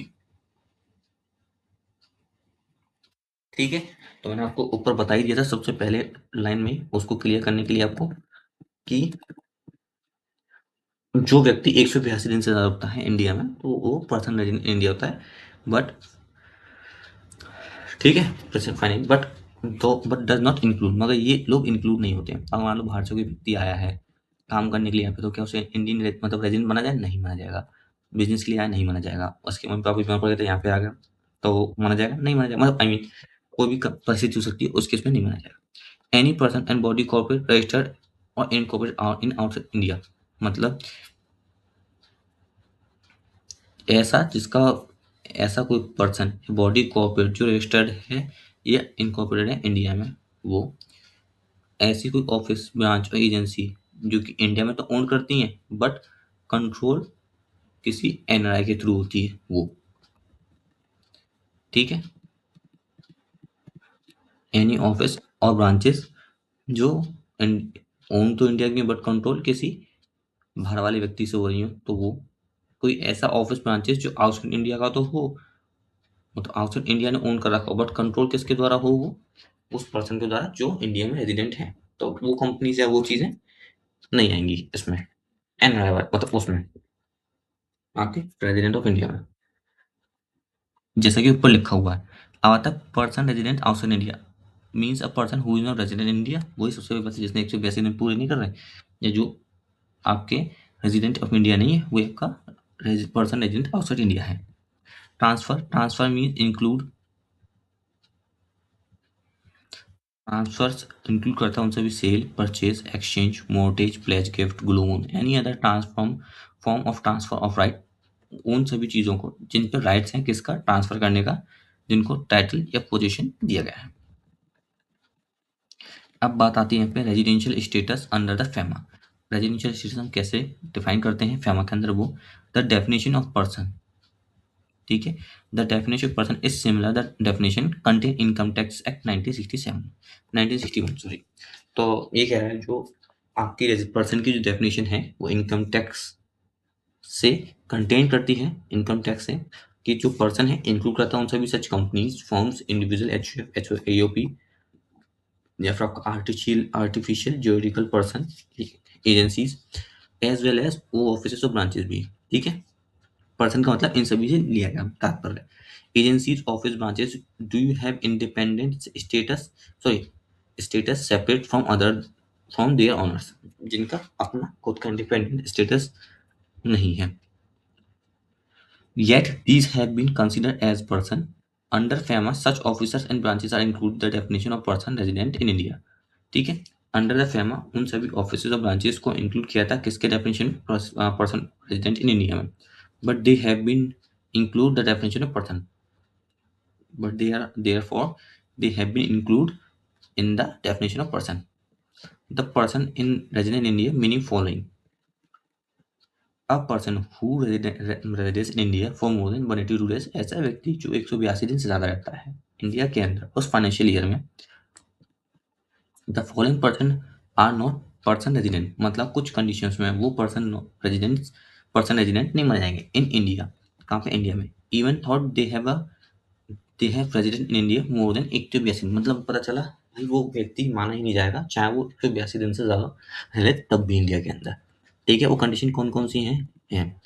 ठीक है, तो मैंने आपको ऊपर बता ही दिया था सबसे पहले लाइन में, उसको क्लियर करने के लिए आपको, कि जो व्यक्ति 182 दिन से ज़्यादा होता है इंडिया में तो वो पर्सन रेजिडेंट इंडिया होता है। बट ठीक है, present finance, but does not include, मगर ये लोग इंक्लूड नहीं होते हैं। अगर मान लो बाहर से कोई व्यक्ति आया है काम करने के लिए यहाँ पे, तो क्या उसे इंडियन मतलब रेजिडेंट माना जाए, नहीं माना जाएगा। बिजनेस के लिए आया, नहीं माना जाएगा। उसके मम्मी पापा बीमार पड़ गए थे, यहाँ पे आ गया तो माना जाएगा, नहीं माना जाएगा, मतलब आई मीन कोई भी परिस्थिति हो सकती है, उस केस में नहीं माना जाएगा। Any person and body corporate registered और इनकॉर्पोरेट इन आउटसाइड इंडिया, मतलब ऐसा जिसका, ऐसा कोई पर्सन बॉडी कॉर्पोरेट जो रजिस्टर्ड है या इनकॉर्पोरेटेड है इंडिया में, वो ऐसी कोई ऑफिस, ब्रांच और एजेंसी जो कि इंडिया में तो ओन करती हैं बट कंट्रोल किसी एनआरआई के थ्रू होती है वो। ठीक है, एनी ऑफिस और ब्रांचेस जो ओन तो इंडिया की बट कंट्रोल किसी बाहर वाले व्यक्ति से हो रही हो, तो वो कोई ऐसा ऑफिस ब्रांचेस जो आउटसाइड इंडिया का तो हो, मतलब आउटसाइड इंडिया ने ओन कर रखा हो बट कंट्रोल किसके द्वारा हो, वो उस पर्सन के द्वारा जो इंडिया में रेजिडेंट है, तो वो कंपनी से वो चीजें नहीं आएंगी इसमें, एनआरआई मतलब उसमें आके रेजिडेंट ऑफ इंडिया में। जैसा कि ऊपर लिखा हुआ है। अब आता है person resident outside India, means a person who is not resident in India, वही सबसे बड़ी बात है, जिसने 182 दिन पूरे नहीं कर रहे, या जो आपके रेजिडेंट ऑफ इंडिया नहीं है, वो आपका पर्सन रेजिडेंट आउटसाइड इंडिया है। Transfer mean include, transfers include करता है उन सभी sale, purchase, exchange, mortgage, pledge, gift, loan, any other transform form of transfer of right, उन सभी चीज़ों को जिन पर राइट्स हैं किसका, ट्रांसफर करने का, जिनको टाइटल या पोजीशन दिया गया है। अब बात आती है यहाँ पे residential status under the FEMA. Residential status हम कैसे डिफाइन करते हैं फेमा के अंदर, वो द डेफिनेशन ऑफ पर्सन, ठीक है, the definition person is similar the definition contain income tax act 1967, 1961 sorry. तो ये कह रहा है जो आपकी पर्सन की जो डेफिनेशन है वो इनकम टैक्स से कंटेन करती है, इनकम टैक्स से, कि जो पर्सन है इंक्लूड करता है उन सभी such companies, firms, individual, H AOP, या फिर आपका artificial juridical person, agencies, as well as वो ऑफिसेस और ब्रांचेस भी, ठीक है। पर्सन का मतलब इन सभी से लिया गया तात्पर्य। Agencies, office, branches do you have independent status, sorry status separate from other from their owners, जिनका अपना खुद का इंडिपेंडेंट स्टेटस नहीं है। Yet these have been considered as person. Under FEMA, such officers and branches are included the definition of person resident in India. ठीक है, under the FEMA उन सभी ऑफिसेज और ब्रांचेस को इंक्लूड किया था किसके definition, person resident in India में, but they have been include the definition of person, but they are therefore they have been included in the definition of person. The person in resident in India meaning following: a person who residence in India for more than 182 days, ऐसा व्यक्ति जो 182 दिन से ज़्यादा रहता है India के अंदर उस फाइनेंशियल ईयर में। The following person are not person resident, मतलब कुछ कंडीशंस में वो पर्सन रेजिडेंट नहीं माने जाएंगे इन इंडिया। कहाँ पे, इंडिया में। Even thought they have resident in India more than 182 दिन, मतलब पता चला भाई वो व्यक्ति माना ही नहीं जाएगा चाहे वो 182 दिन से ज़्यादा रहे तब भी इंडिया के अंदर, ठीक है। वो कंडीशन कौन कौन सी हैं,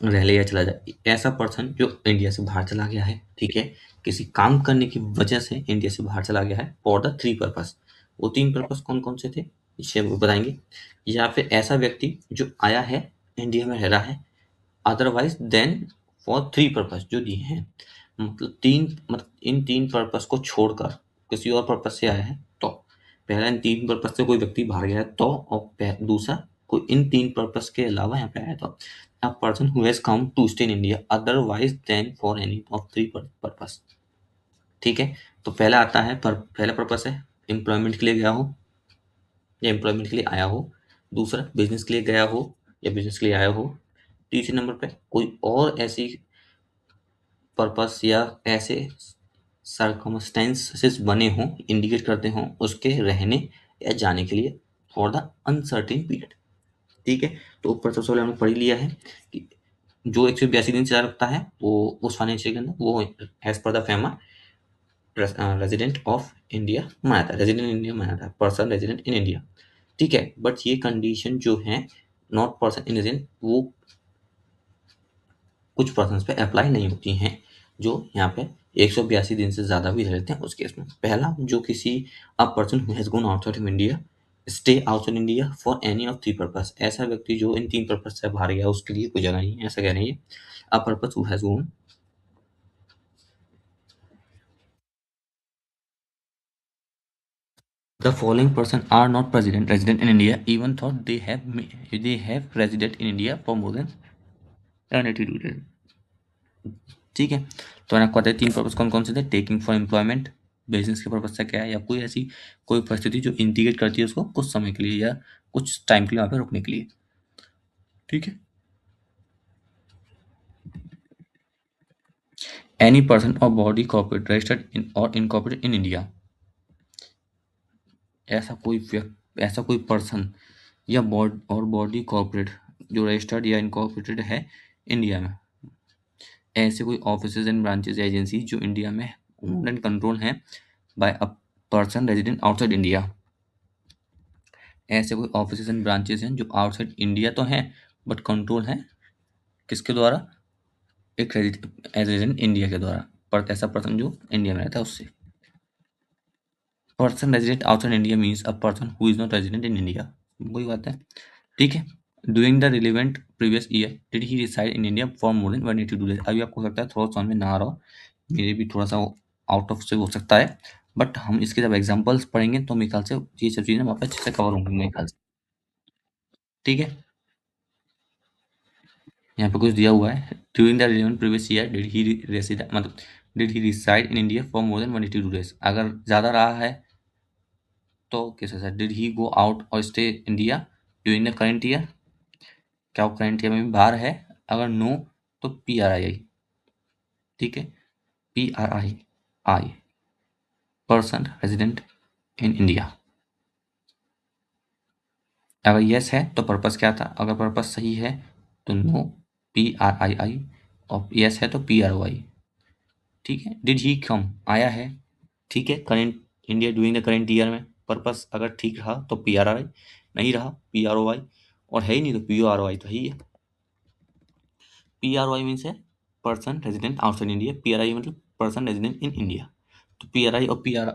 रह ले या चला जाए, ऐसा पर्सन जो इंडिया से बाहर चला गया है, ठीक है, किसी काम करने की वजह से इंडिया से बाहर चला गया है फॉर द 3 पर्पस। वो 3 पर्पस कौन-कौन से थे? इसे वो बताएँगे। या फिर ऐसा व्यक्ति जो आया है, इंडिया में रह रहा है, अदरवाइज़ देन फॉर 3 पर्पस जो दिए हैं। मतलब इन 3 पर्पस को छोड़कर किसी और पर्पस से आया है तो। पहला, इन 3 पर्पस से कोई व्यक्ति बाहर गया है तो, और दूसरा कोई इन 3 पर्पस के अलावा यहाँ पे आया है तो। A person who has come to stay in India otherwise than for any of 3 purpose, ठीक है। तो पहला आता है पहला पर्पस है एम्प्लॉयमेंट के लिए गया हो या एम्प्लॉयमेंट के लिए आया हो। दूसरा बिजनेस के लिए गया हो या बिजनेस के लिए आया हो। तीसरे नंबर पे कोई और ऐसी पर्पस या ऐसे सर्कमस्टेंसेस बने हों, इंडिकेट करते हों उसके रहने या जाने के लिए फॉर द अनसर्टेन पीरियड, ठीक है। तो ऊपर सबसे पहले हमने पढ़ ही लिया है कि जो 182 दिन से ज़्यादा रखता है वो उस फाइनेंशियल के अंदर वो as per the FEMA resident of India माना था, रेजिडेंट इन इंडिया माना था, पर्सन रेजिडेंट इन इंडिया, ठीक है। बट ये कंडीशन जो है नॉट पर्सन इन रेजिडेंट, वो कुछ पर्सन पे अप्लाई नहीं होती हैं जो यहाँ पे 182 दिन से ज़्यादा भी रहते हैं उस केस में। पहला, जो किसी अ person who has gone outside of India stay outside India for any of 3 purpose, ऐसा व्यक्ति जो इन 3 पर्पस से बाहर गया उसके लिए कोई जगह नहीं है, ऐसा कह रही है। A purpose who has gone, the following person are not resident in India even though they have resident in India for more than 182 days, ठीक है। तो मैंने आपको बताया 3 पर्पस कौन-कौन से थे, टेकिंग फॉर एम्प्लॉयमेंट, बिज़नेस के पर्पस से क्या है, या कोई ऐसी कोई परिस्थिति जो इंडिकेट करती है उसको कुछ समय के लिए या कुछ टाइम के लिए वहाँ पे रुकने के लिए, ठीक है। Any person or body corporate registered in or incorporated in India, ऐसा कोई पर्सन या बॉडी कॉर्पोरेट जो रजिस्टर्ड या इनकॉर्पोरेटेड है इंडिया में, ऐसे कोई ऑफिसेज एंड ब्रांचेस या एजेंसी जो इंडिया में ओन्ड एंड कंट्रोल हैं by a person resident outside India, ऐसे कोई ऑफिसेज एंड ब्रांचेस हैं जो आउटसाइड इंडिया तो हैं बट कंट्रोल हैं किसके द्वारा, एक रेजिडेंट इंडिया के द्वारा, पर ऐसा पर्सन जो इंडिया में रहता है उससे। Person resident outside India means a person who is not resident in India, वही बात है। ठीक है। During the relevant previous year did he reside in India for more than 182 days. अभी आपको लगता है थोड़ा समझ में ना आ रहा हो, मेरे भी थोड़ा सा आउट ऑफ से हो सकता है, बट हम इसके जब एग्जांपल्स पढ़ेंगे तो मेरे ख्याल से ये सब चीज़ें वहाँ पे अच्छे से कवर होंगी मेरे ख्याल से। ठीक है। यहाँ पे कुछ दिया हुआ है, during the relevant previous year did he reside मतलब did he reside in India for more than 182 days. अगर ज़्यादा रहा है तो कैसे sir, did he go out और stay India during the current year, क्या वो करंट ईयर में भी बाहर है? अगर नो तो पी आर आई आई। ठीक है, P R I I, person resident in India. अगर यस है तो पर्पस क्या था, अगर पर्पस सही है तो नो, पी आर आई आई, और यस है तो पी आर ओ आई। ठीक है। डिड ही कम, आया है। ठीक है, current India doing the current year में, पर्पस अगर ठीक रहा तो पी आर आई, नहीं रहा पी आर ओ आई, और है ही नहीं तो पी ओ आर ओ आई तो है ही है। P R O I means है person resident outside India, P R I मतलब पर्सन रेजिडेंट इन इंडिया। तो पी आर आई और पी आर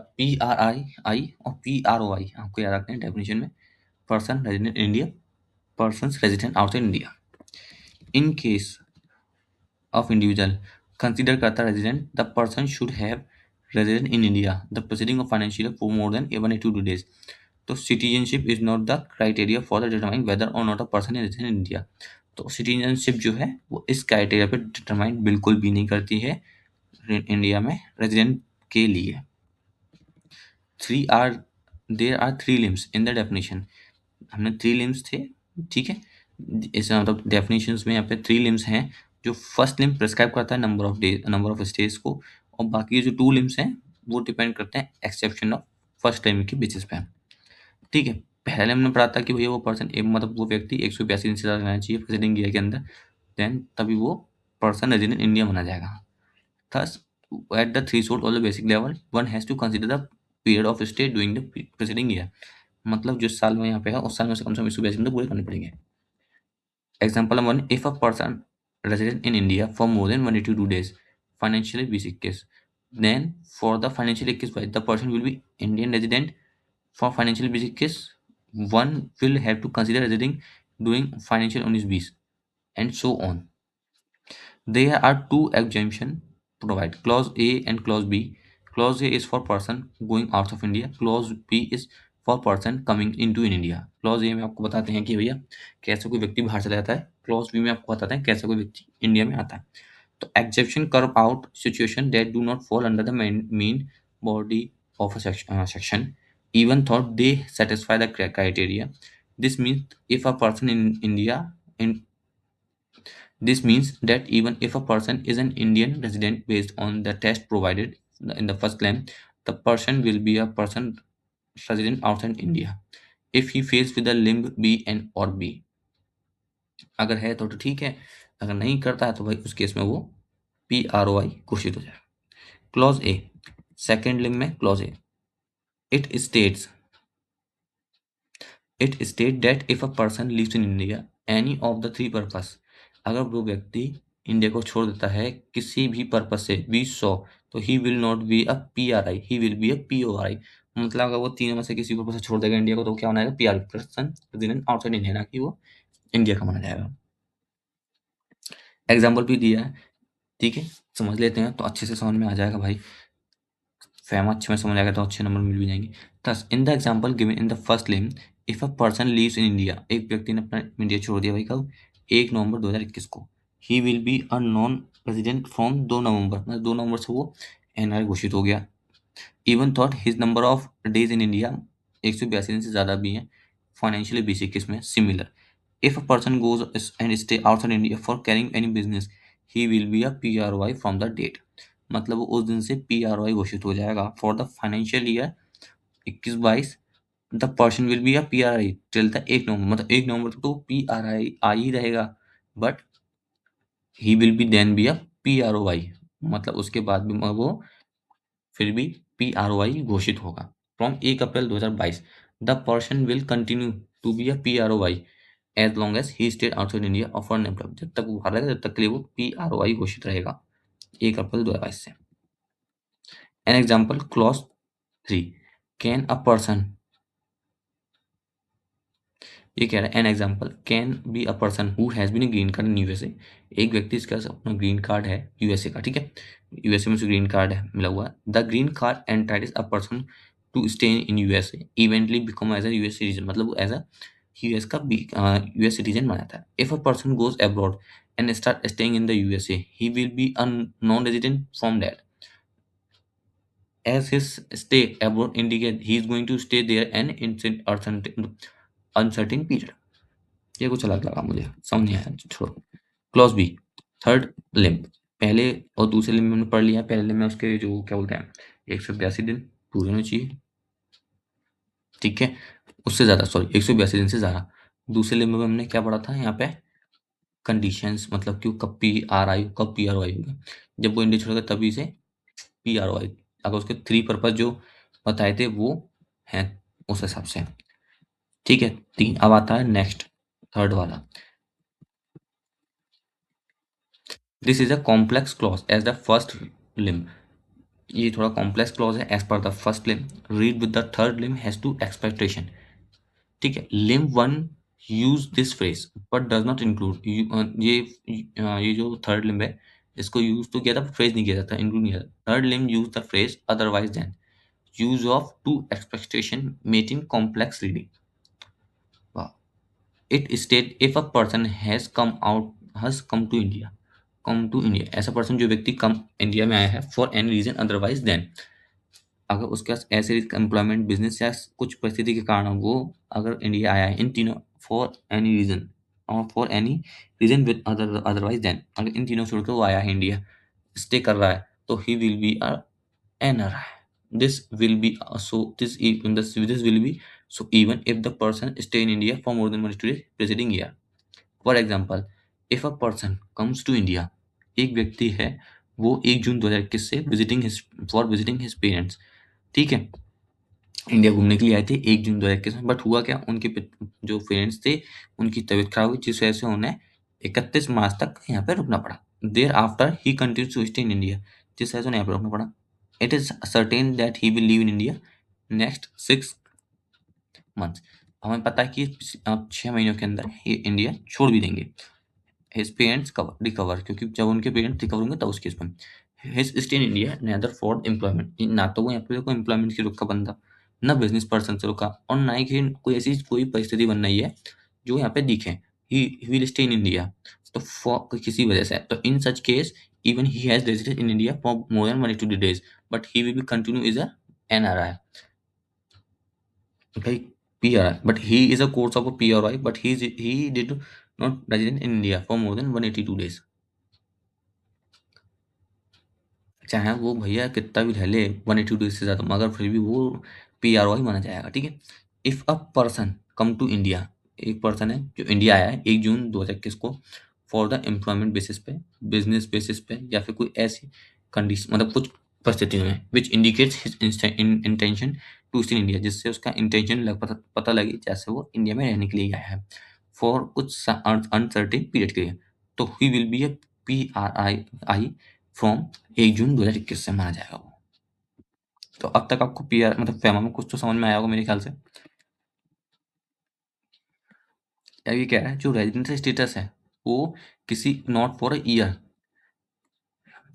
आई आई और पी आर ओ आई आपको याद रखते हैं डेफिनेशन में, person resident in India, person resident outside India. In case of individual consider करता resident, the person should have resident in India the proceeding of financial for more than 182 days. तो citizenship is not the criteria for the determining whether or not a person is resident in India. तो citizenship जो है वो इस criteria पे determine बिल्कुल भी नहीं करती है इंडिया में रेजिडेंट के लिए। Three are there are three limbs in the definition, हमने थ्री लिम्स थे। ठीक है, ऐसे मतलब डेफिनेशंस में यहाँ पे थ्री लिम्स हैं। जो फर्स्ट लिम्स प्रिस्क्राइब करता है number of day, number of stage को, और बाकी जो टू लिम्स हैं वो डिपेंड करते हैं एक्सेप्शन ऑफ फर्स्ट लिम के बेसिस पे। ठीक है, पहले हमने पढ़ा था कि भैया वो पर्सन मतलब वो व्यक्ति 182 दिन से ज़्यादा रहना चाहिए प्रेसिडेंट ईयर के अंदर, देन तभी वो पर्सन रेजिडेंट इंडिया माना जाएगा। Thus at the threshold or the basic level one has to consider the period of stay during the preceding year. मतलब जो साल में यहाँ पे है उस साल में से कम से कम 182 दिन तो पूरे करने पड़ेंगे। Example number one, if a person resident in India for more than 182 days, financially basic case, then for the financially case, the person will be Indian resident. For financial basic case, one will have to consider residing doing financial on his base, and so on. There are two exemption provide, clause A and clause B. Clause A is for person going out of India. Clause B is for person coming into in India. Clause A में आपको बताते हैं कि भैया कैसे कोई व्यक्ति बाहर चला जाता है, क्लॉज बी में आपको बताते हैं कैसे कोई व्यक्ति इंडिया में आता है। तो exception curve out situation that do not fall under the main body of a section even though they satisfy the criteria. This means if a person in India in this means that even if a person is an Indian resident based on the test provided in the first claim, the person will be a person resident outside India if he fails with the limb B and or B. अगर है तो ठीक है, अगर नहीं करता है तो भाई उस केस में वो पी आर ओ आई घोषित हो जाएगा। क्लॉज ए, सेकेंड लिंग में clause A, it states that if a person lives in India any of the three purpose, अगर वो व्यक्ति इंडिया को छोड़ देता है किसी भी पर्पस से बी सौ, तो he will not be a P R I, he will be a P O R I. मतलब अगर वो तीनों में से किसी पर्पस से छोड़ देगा इंडिया को तो क्या बनाएगा, P R person resident outside India, ना कि वो इंडिया का माना जाएगा। एग्जाम्पल भी दिया है, ठीक है, समझ लेते हैं तो अच्छे से समझ में आ जाएगा भाई। फैम अच्छे में समझ आएगा तो अच्छे नंबर मिल भी जाएंगे। Thus in the example given in the first link, if a person leaves in India, एक व्यक्ति ने अपना इंडिया छोड़ दिया भाई कब, 1 नवंबर 2021 को, ही will be a non resident from 2 नवंबर, मतलब 2 नवंबर से वो एनआर घोषित हो गया। Even thought his number of days in India 182 दिन से ज़्यादा भी हैं फाइनेंशियली बेसिक केस में similar. If a person goes and stay outside India for carrying any business, he will be a PRY from the date. मतलब वो उस दिन से PRY घोषित हो जाएगा for the financial year 21-22। The person will be a PRI till the 1 November, मतलब 1 नवंबर तक तो PRI आ ही रहेगा, but he will be then be a PROI, मतलब उसके बाद भी वो फिर भी PROI घोषित होगा। From 1 April 2022 the person will continue to be a PROI as long as he stayed outside India और फॉर एम्प्लॉय, जब तक वो बाहर रहेगा तब तक के लिए वो PROI घोषित रहेगा। एक अप्रैल 2022 से। An example clause 3, can a person, ये कह रहा है an example can be a person who has been green card in USA, एक व्यक्ति इसका अपना ग्रीन कार्ड है यूएसए का, ठीक है, यूएसए में से ग्रीन कार्ड है मिला हुआ। The green card entitles a person to stay in USA eventually become as a US citizen, मतलब एज अ यूएस का यूएस सिटीजन बना था। If a person goes abroad and start staying in the USA he will be a non resident from that as his stay abroad indicate he is going to stay there an uncertain period। ये कुछ अलग लगा मुझे, समझ नहीं आया, छोड़ो। Clause B, third limb, पहले और दूसरे लिम्ब में हमने पढ़ लिया। पहले लिम्ब में उसके जो क्या बोलते हैं 182 दिन पूरे होने चाहिए, ठीक है, उससे ज्यादा, सॉरी 182 दिन से ज्यादा। दूसरे लिम्ब में हमने क्या पढ़ा था यहाँ पे, कंडीशंस, मतलब कि वो कब PRI कब PROI होगा, जब वो इंडिया छोड़ेगा तभी से PROI, अगर उसके 3 पर्पज जो बताए थे वो हैं उस हिसाब से, ठीक है। 3 अब आता है नेक्स्ट, थर्ड वाला। This is a complex clause as the first limb, ये थोड़ा कॉम्प्लेक्स क्लॉज है as per the first limb read with the third limb has to expectation, ठीक है। Limb 1 use this phrase but does not include, ये जो third limb है इसको use तो किया था, फ्रेज नहीं किया जाता, इंक्लूड नहीं किया था। Third limb use the phrase otherwise than use of to expectation made in complex reading। Wow. It state if a person has come to India, ऐसा पर्सन जो व्यक्ति कम इंडिया में आया है for any reason otherwise than, अगर उसके पास ऐसे employment business या कुछ परिस्थिति के कारण वो अगर इंडिया आया है इन तीनों, for any reason or for any reason with otherwise than, अगर इन तीनों छोड़कर वो आया है इंडिया स्टे कर रहा है तो he will be a NRI। This will be this will be so even if the person stay in India for more than 1 days preceding year। For example, if a person comes to India, एक व्यक्ति है वो 1 जून 2021 से visiting his parents, ठीक है, India घूमने के लिए आए थे 1 जून 2021 में, बट हुआ क्या उनके जो पेरेंट्स थे उनकी तबीयत खराब हुई जिस वजह से उन्हें 31 मार्च तक यहाँ पे रुकना पड़ा। Thereafter he continues to stay in India, जिस वजह से उन्हें यहाँ पे रुकना पड़ा। It is certain that he will live in India next 6 months, हमें पता है कि अब 6 महीनों के अंदर ये इंडिया छोड़ भी देंगे। हिज पेरेंट्स रिकवर, क्योंकि जब उनके पेरेंट्स रिकवर होंगे तब उस केस में his stay in India neither for employment, ना तो वो यहाँ पे कोई एम्प्लॉयमेंट की रुका बंदा, ना बिजनेस पर्सन से रुका, और ना ही कोई ऐसी कोई परिस्थिति बन रही है जो यहाँ पे दिखे he will stay in India, तो फॉर किसी वजह से, तो in such case even he has resided in India for more than 180 days but he will be continue is a NRI, भाई PRI, but he is a course of a PRI, but he did not resident in India for more than 182 days। चाहे वो भैया कितना भी रह ले 180 days से ज्यादा, मगर फिर भी वो PRI माना जाएगा, ठीक है। If a person come to India, एक पर्सन है जो इंडिया आया है 1 जून 2021 को फॉर द एम्प्लॉयमेंट बेसिस पे, बिजनेस बेसिस पे, या फिर कोई ऐसी कंडीशन, मतलब कुछ परिस्थितियों में which indicates his intention to stay in India, जिससे उसका इंटेंशन पता लगे जैसे वो इंडिया में रहने के लिए आया है फॉर कुछ अनसर्टेन पीरियड के लिए, तो he will B A PRI from 1 जून 2021 से माना जाएगा वो। तो अब तक आपको PR मतलब फैमा में कुछ तो समझ में आया होगा मेरे ख्याल से। अब ये कह रहा है जो रेजिडेंस स्टेटस है वो किसी नॉट फॉर अ ईयर,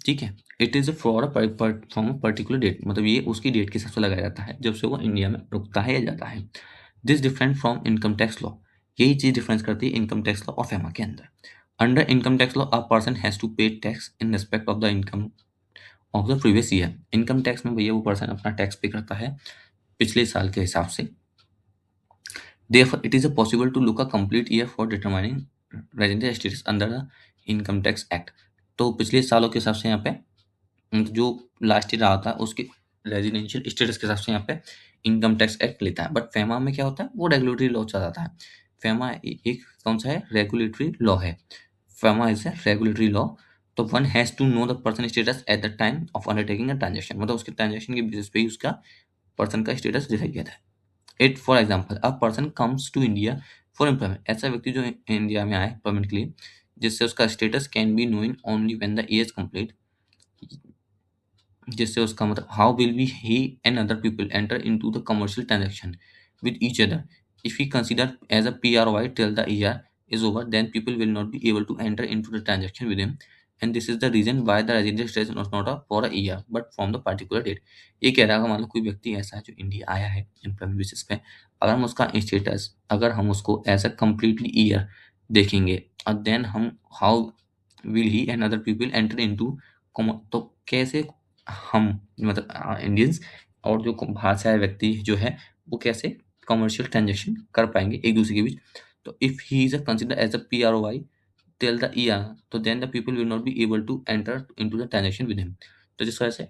ठीक है, it is for from a particular date, मतलब ये उसकी डेट के हिसाब से लगाया जाता है जब से वो इंडिया में रुकता है या जाता है। This different from income tax law, यही चीज डिफरेंस करती है इनकम टैक्स लॉ और फैमा के अंदर। Under income tax law a person has to pay tax in respect of the income of the previous year. Income tax में भैया वो पर्सन अपना टैक्स पे करता है पिछले साल के हिसाब से। Therefore, it is possible to look a complete year for determining resident status under the Income Tax Act। तो पिछले सालों के हिसाब से यहाँ पे जो लास्ट ईयर रहा था उसके रेजिडेंशियल स्टेटस के हिसाब से यहाँ पे इनकम टैक्स एक्ट लेता है। बट फेमा में क्या होता है वो रेगुलेटरी लॉ चला जाता है। फेमा एक कौन सा है, रेगुलेटरी लॉ है। FEMA is a regulatory law. तो one has to know the person status at the time of undertaking a transaction, मतलब उसके ट्रांजेक्शन के बेसिस पे ही उसका पर्सन का स्टेटस डिसाइड किया था। It, for example, a person comes to India for employment, ऐसा व्यक्ति जो इंडिया में आए परमानेंट के लिए, जिससे उसका status can be known only when the age complete, जिससे उसका मतलब how will be he and other people enter into the commercial transaction with each other if he consider as a PRY till the year is over, then people will not be able to enter into the transaction with him, and this is the reason why the residence stays not a for a year but from the particular date। ये कह रहा है मान लो कोई व्यक्ति ऐसा है जो इंडिया आया है एम्प्लॉयमेंट बेसिस पे, अगर हम उसका स्टेटस, अगर हम उसको एज अ कम्प्लीटली ईयर देखेंगे, और देन हम how will he and other people enter into, तो कैसे हम मतलब इंडियंस और जो बाहर से आए व्यक्ति जो है वो कैसे कमर्शियल ट्रांजैक्शन कर पाएंगे एक दूसरे के बीच। तो if he is consider as a PROI till the year, तो then the people will not be able to enter into the transaction with him, तो जिस वजह से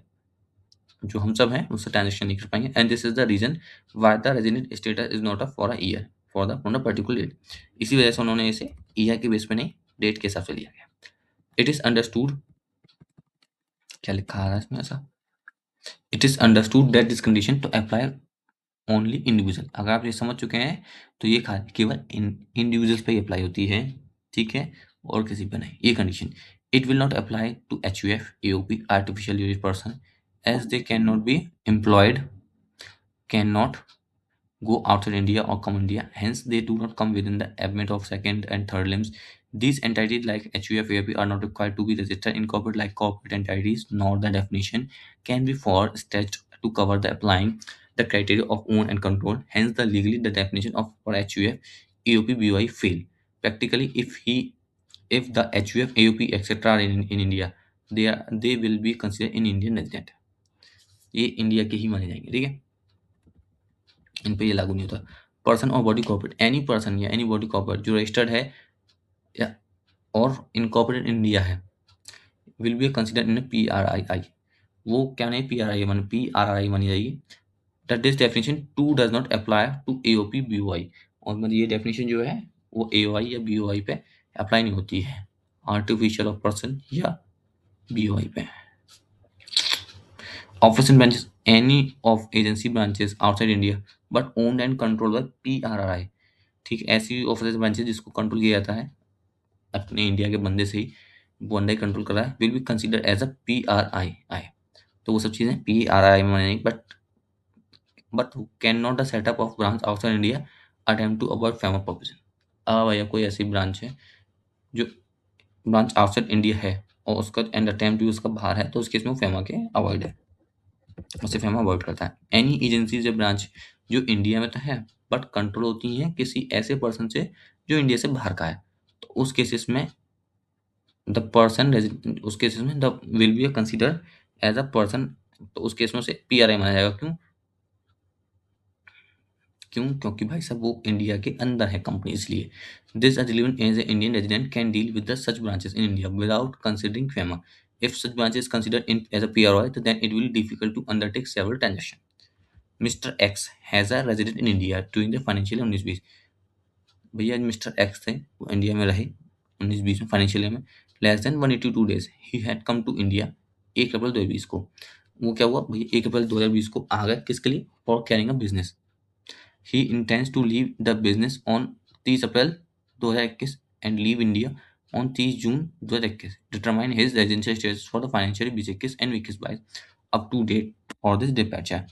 जो हम सब हैं उससे ट्रांजैक्शन नहीं कर पाएंगे। And this is the reason why the resident status is not a for a year for the on a particular date, इसी वजह से उन्होंने इसे ईयर के बेस पे नहीं डेट के हिसाब से लिया गया। इट इज अंडरस्टूड, क्या लिखा है इसमें ऐसा, it is understood that this condition to apply only individual, अगर आप ये समझ चुके हैं तो ये केवल इंडिविजुअल्स पे ही अप्लाई होती है, ठीक है, और किसी पे नहीं ये condition. It will not apply to HUF AOP artificial use person as they can not be employed, can not go outside India or come India. Hence, they do not come within the ambit of second and third limbs. These entities like HUF, AOP are not required to be registered in corporate like corporate entities, nor the definition can be for stretched to cover the applying the criteria of own and control. Hence, the legally the definition of for HUF, AOP, BOI fail. Practically, if the HUF, AOP, etc. are in India, they will be considered in Indian resident. ये India के ही माने जाएंगे, ठीक है, इन पे ये लागू नहीं होता। Person or body corporate, any person or any body corporate जो रजिस्टर्ड है या और इनकॉर्पोरेट इन इंडिया है will be consider in PRII, वो क्या नहीं PRI माने PRI मानी जाएगी। That this definition to does not apply to AOP BOI, और मतलब ये डेफिनेशन जो है वो AOI या BOI पे अप्लाई नहीं होती है, आर्टिफिशियल ऑफ पर्सन या BOI पे। Office and branches, any of agency branches outside India but owned and controlled by PRRI, ठीक है, ऐसी ऑफिस ब्रांचेस जिसको कंट्रोल किया जाता है अपने इंडिया के बंदे से ही, वो बंदा ही कंट्रोल कर रहा है, will be consider as a PRII। तो वो सब चीजें PRII में नहीं, but can not the setup of branch outside India attempt to avoid FEMA provision. अब भैया कोई ऐसी ब्रांच है जो ब्रांच आउटसाइड इंडिया है और उसका एंड अटेम्प्ट भी उसका बाहर है, तो उस केस में वो फैमा के अवॉइड है, उससे फैमा अवॉइड करता है। एनी एजेंसी या ब्रांच जो इंडिया में तो है बट कंट्रोल होती है किसी ऐसे पर्सन से जो इंडिया से बाहर का है, तो उस केसेस में द पर्सन, उस केसेस में the will be consider as a person, तो उस केस में उसे PRI माना जाएगा। क्यों क्यों क्योंकि भाई साहब वो इंडिया के अंदर है कंपनी, इसलिए this element as a Indian resident can deal with the such branches in India without considering FEMA. If such branches consider in as a PRI, तो then it will difficult to undertake several transaction. Mister X has a resident in India during the financial 19-20, भैया mister x थे वो India में रहे 19-20 में financial year में, less than 182 days he had come to India 1 April 2020 को। वो क्या हुआ भैया 1 अप्रैल 2020 को आ गए किसके लिए, for carrying a business. He intends to leave the business on 30 April 2021 and leave India on 30 June 2021, determine his residential status for the financial 2021 and 2022 up to date और दिस डिपैचर।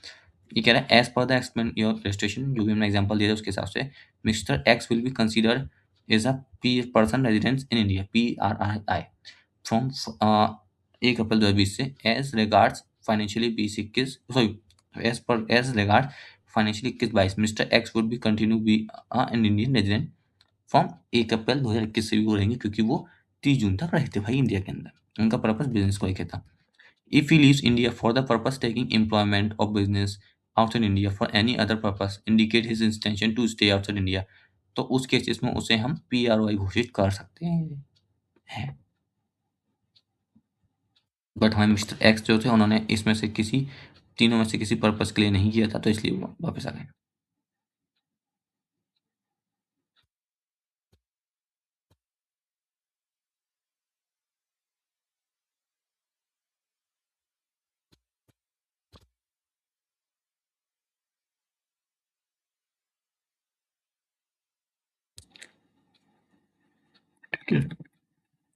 ये कह रहा है as per the explain your registration, जो भी हमने example दिया था उसके हिसाब से mister X will be considered as a person residence in India PRII from 1 April 2020 से as regards financially 2021, sorry as regard financially 21-22 mister X would be continue be an Indian resident from 1 April 2021 से भी वो रहेंगे, क्योंकि वो 30 जून तक रहे थे भाई इंडिया के अंदर, उनका पर्पस बिजनेस को लेकर था। If he leaves India for the purpose taking employment or business outside India for any other purpose, indicate his intention to stay outside India, तो उस केसेस में उसे हम PROI घोषित कर सकते हैं। बट हमारे मिस्टर एक्स जो थे उन्होंने इसमें से किसी तीनों में से किसी पर्पस के लिए नहीं किया था, तो इसलिए वो वापस आ गए।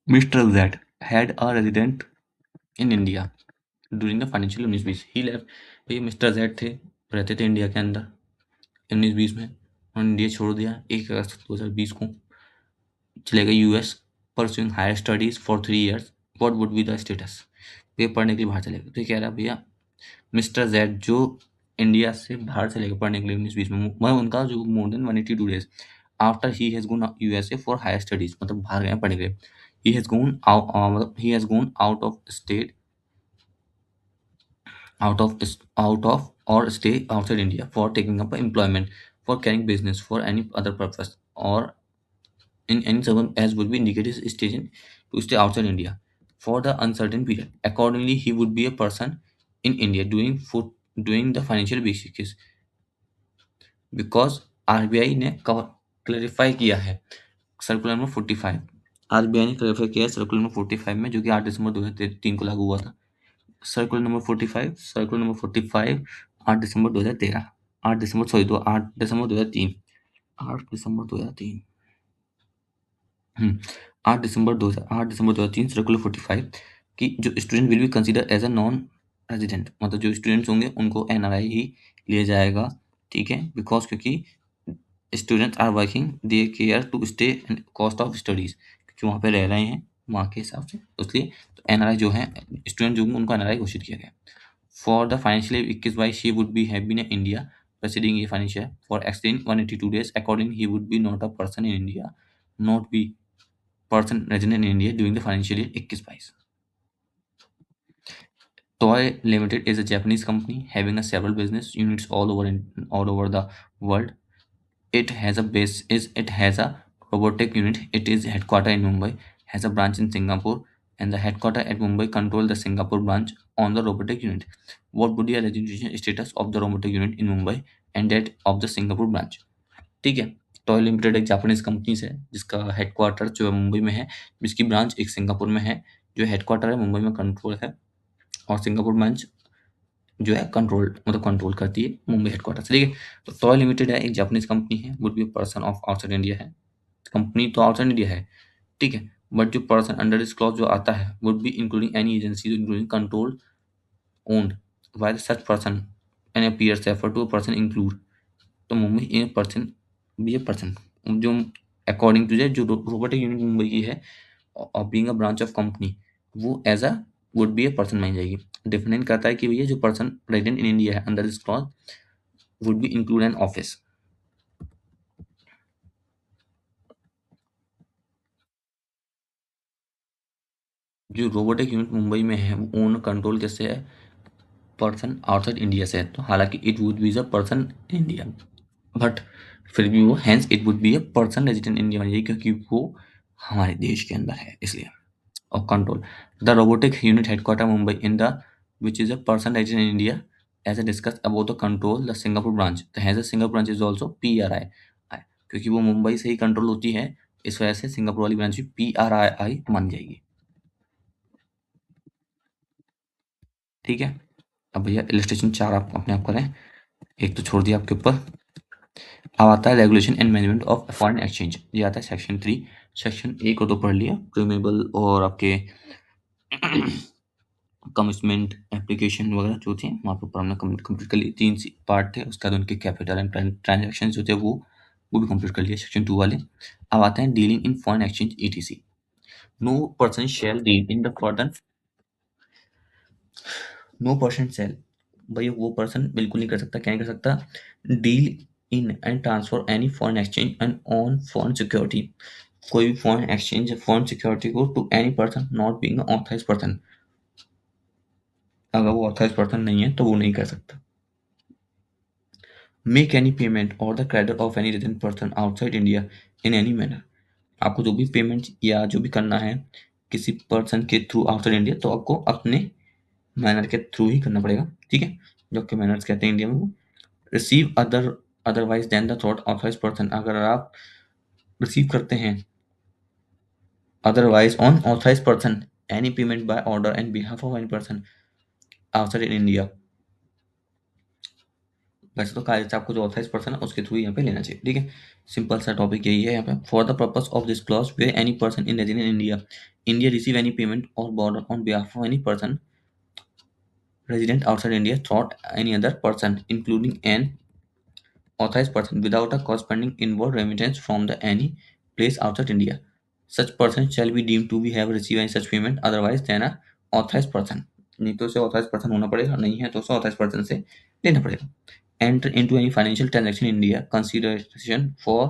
Mr. Z had a resident in India during the financial 1920 he left। ये मिस्टर जेड थे, रहते थे इंडिया के अंदर 1920 में, और इंडिया छोड़ दिया 1 अगस्त 2020 को, चले गए US pursuing higher studies for 3 years. What would be the status? ये पढ़ने के लिए बाहर चले गए। तो ये कह रहा है भैया मिस्टर जेड जो इंडिया से बाहर चले गए पढ़ने के लिए 1920 में, मतलब उनका जो more than 182 days after he has gone USA for higher studies, मतलब बाहर गए पढ़ने के लिए। ही हैज गोन मतलब he has gone out of state, out of or stay outside India for taking up employment, for carrying business, for any other purpose, or in any circum as would be indicated his station to stay outside India for the uncertain period. Accordingly, he would be a person in India doing the financial basics because RBI ने clarify किया है circular number 45। RBI ने clarify किया है circular number 45 में, जो कि 8 दिसंबर 2003 को लागू हुआ था। सर्कुलर नंबर 45 8 दिसंबर 2013, 8 दिसंबर सॉरी दो 8 दिसंबर 2003, 8 दिसंबर 2003, 8 दिसंबर 2003 सर्कुलर 45 कि जो student will be consider as a non resident, मतलब जो स्टूडेंट्स होंगे उनको एनआरआई ही लिया जाएगा, ठीक है, बिकॉज क्योंकि students are working they care to stay and cost of studies, क्योंकि वहाँ पे रह रहे हैं वहाँ के हिसाब से, इसलिए तो एनआरआई जो है स्टूडेंट जो होंगे उनको एनआरआई घोषित किया गया। For the financial year 21-22 he would be have been in India preceding a financial for extending 182 days। Accordingly, he would be not a person in India, not be person resident in India during the financial year 21-22। Toy Limited is a Japanese company having a several business units all over the world। It has a robotic unit, it is headquartered in Mumbai, has a branch in Singapore, and the headquarter at Mumbai control the Singapore branch on the robotic unit। What would be the registration status of the robotic unit in Mumbai and that of the Singapore branch? ठीक है, toy limited एक Japanese company है जिसका headquarter जो है मुंबई में है, जिसकी ब्रांच एक सिंगापुर में है, जो हेडक्वार्टर है मुंबई में कंट्रोल है, और सिंगापुर ब्रांच जो है कंट्रोल करती है मुंबई हेडक्वार्टर से, ठीक है। तो टॉय लिमिटेड है एक जापानीज कंपनी है, would B person of outside India है, कंपनी तो आउटसाइड इंडिया है, ठीक है, बट जो पर्सन अंडर दिस क्लॉज जो आता है would be including any agency including control owned by such person and appears refer to person include. तो Mumbai a person be a person जो अकॉर्डिंग टू जो रोबोटिक यूनिट मुंबई की है और being a branch of company, वो as a would be a person मानी जाएगी। Define करता है कि भैया जो पर्सन रेजिडेंट इन इंडिया है under this clause would be include an office. जो रोबोटिक यूनिट मुंबई में है वो ओन कंट्रोल किससे है? पर्सन आउटसाइड इंडिया से है, तो हालांकि it would be a person India, but फिर भी वो hence it would be a person resident India मानी जाएगी क्योंकि वो हमारे देश के अंदर है इसलिए। Of control. The robotic unit headquartered Mumbai in the which is a person resident in India, as I discussed about the control the Singapore branch. The has a Singapore branch is also PRI, क्योंकि वो मुंबई से ही control होती है, इस वजह से Singapore वाली branch भी PRI मान जाएगी, ठीक है। अब भैया इलस्ट्रेशन 4 आप अपने आप करें, एक तो छोड़ दिया आपके ऊपर। अब आता है regulation and management of foreign exchange, ये आता है सेक्शन 3। सेक्शन 1 को तो पढ़ लिया, प्रीमेबल और आपके कमिटमेंट एप्लीकेशन वगैरह जो थे वहाँ पर हमने कंप्लीट कर लिए, 3 पार्ट थे, उसके बाद उनके कैपिटल एंड ट्रांजेक्शन जो थे वो भी कंप्लीट कर लिए सेक्शन 2 वाले। अब आते हैं dealing in foreign exchange ETC. No person shall deal in the foreign, no person shall, भाई वो पर्सन बिल्कुल नहीं कर सकता, क्या नहीं कर सकता, deal in and transfer any foreign exchange and on foreign security, कोई भी फॉरेन एक्सचेंज फॉरेन सिक्योरिटी को to any person not being authorised person, अगर वो ऑथराइज्ड पर्सन नहीं है तो वो नहीं कर सकता। मेक एनी पेमेंट और the credit of any resident person outside India in any manner, आपको जो भी पेमेंट या जो भी करना है किसी पर्सन के थ्रू आउटसाइड इंडिया तो आपको अपने मैनर के थ्रू ही करना पड़ेगा, ठीक है, जो आपके मैनर्स कहते हैं इंडिया में वो। Receive otherwise than the thought authorise person, अगर आप रिसीव करते हैं otherwise on authorise person any payment by order and behalf of any person outside in India, वैसे तो कहा आपको जो ऑथराइज पर्सन है उसके थ्रू यहाँ पे लेना चाहिए, ठीक है। सिंपल सा टॉपिक यही है यहाँ पे। For the purpose of this clause where any person in resident in India India receive any payment or border on behalf of any person resident outside India throughout any other person, including an authorized person, without a corresponding inward remittance from the any place outside India. Such person shall be deemed to be have received any such payment otherwise than a authorized person. नहीं तो उसे authorise person होना पड़ेगा, नहीं है तो उसे authorise person से लेना पड़ेगा। Enter into any financial transaction in India, consideration for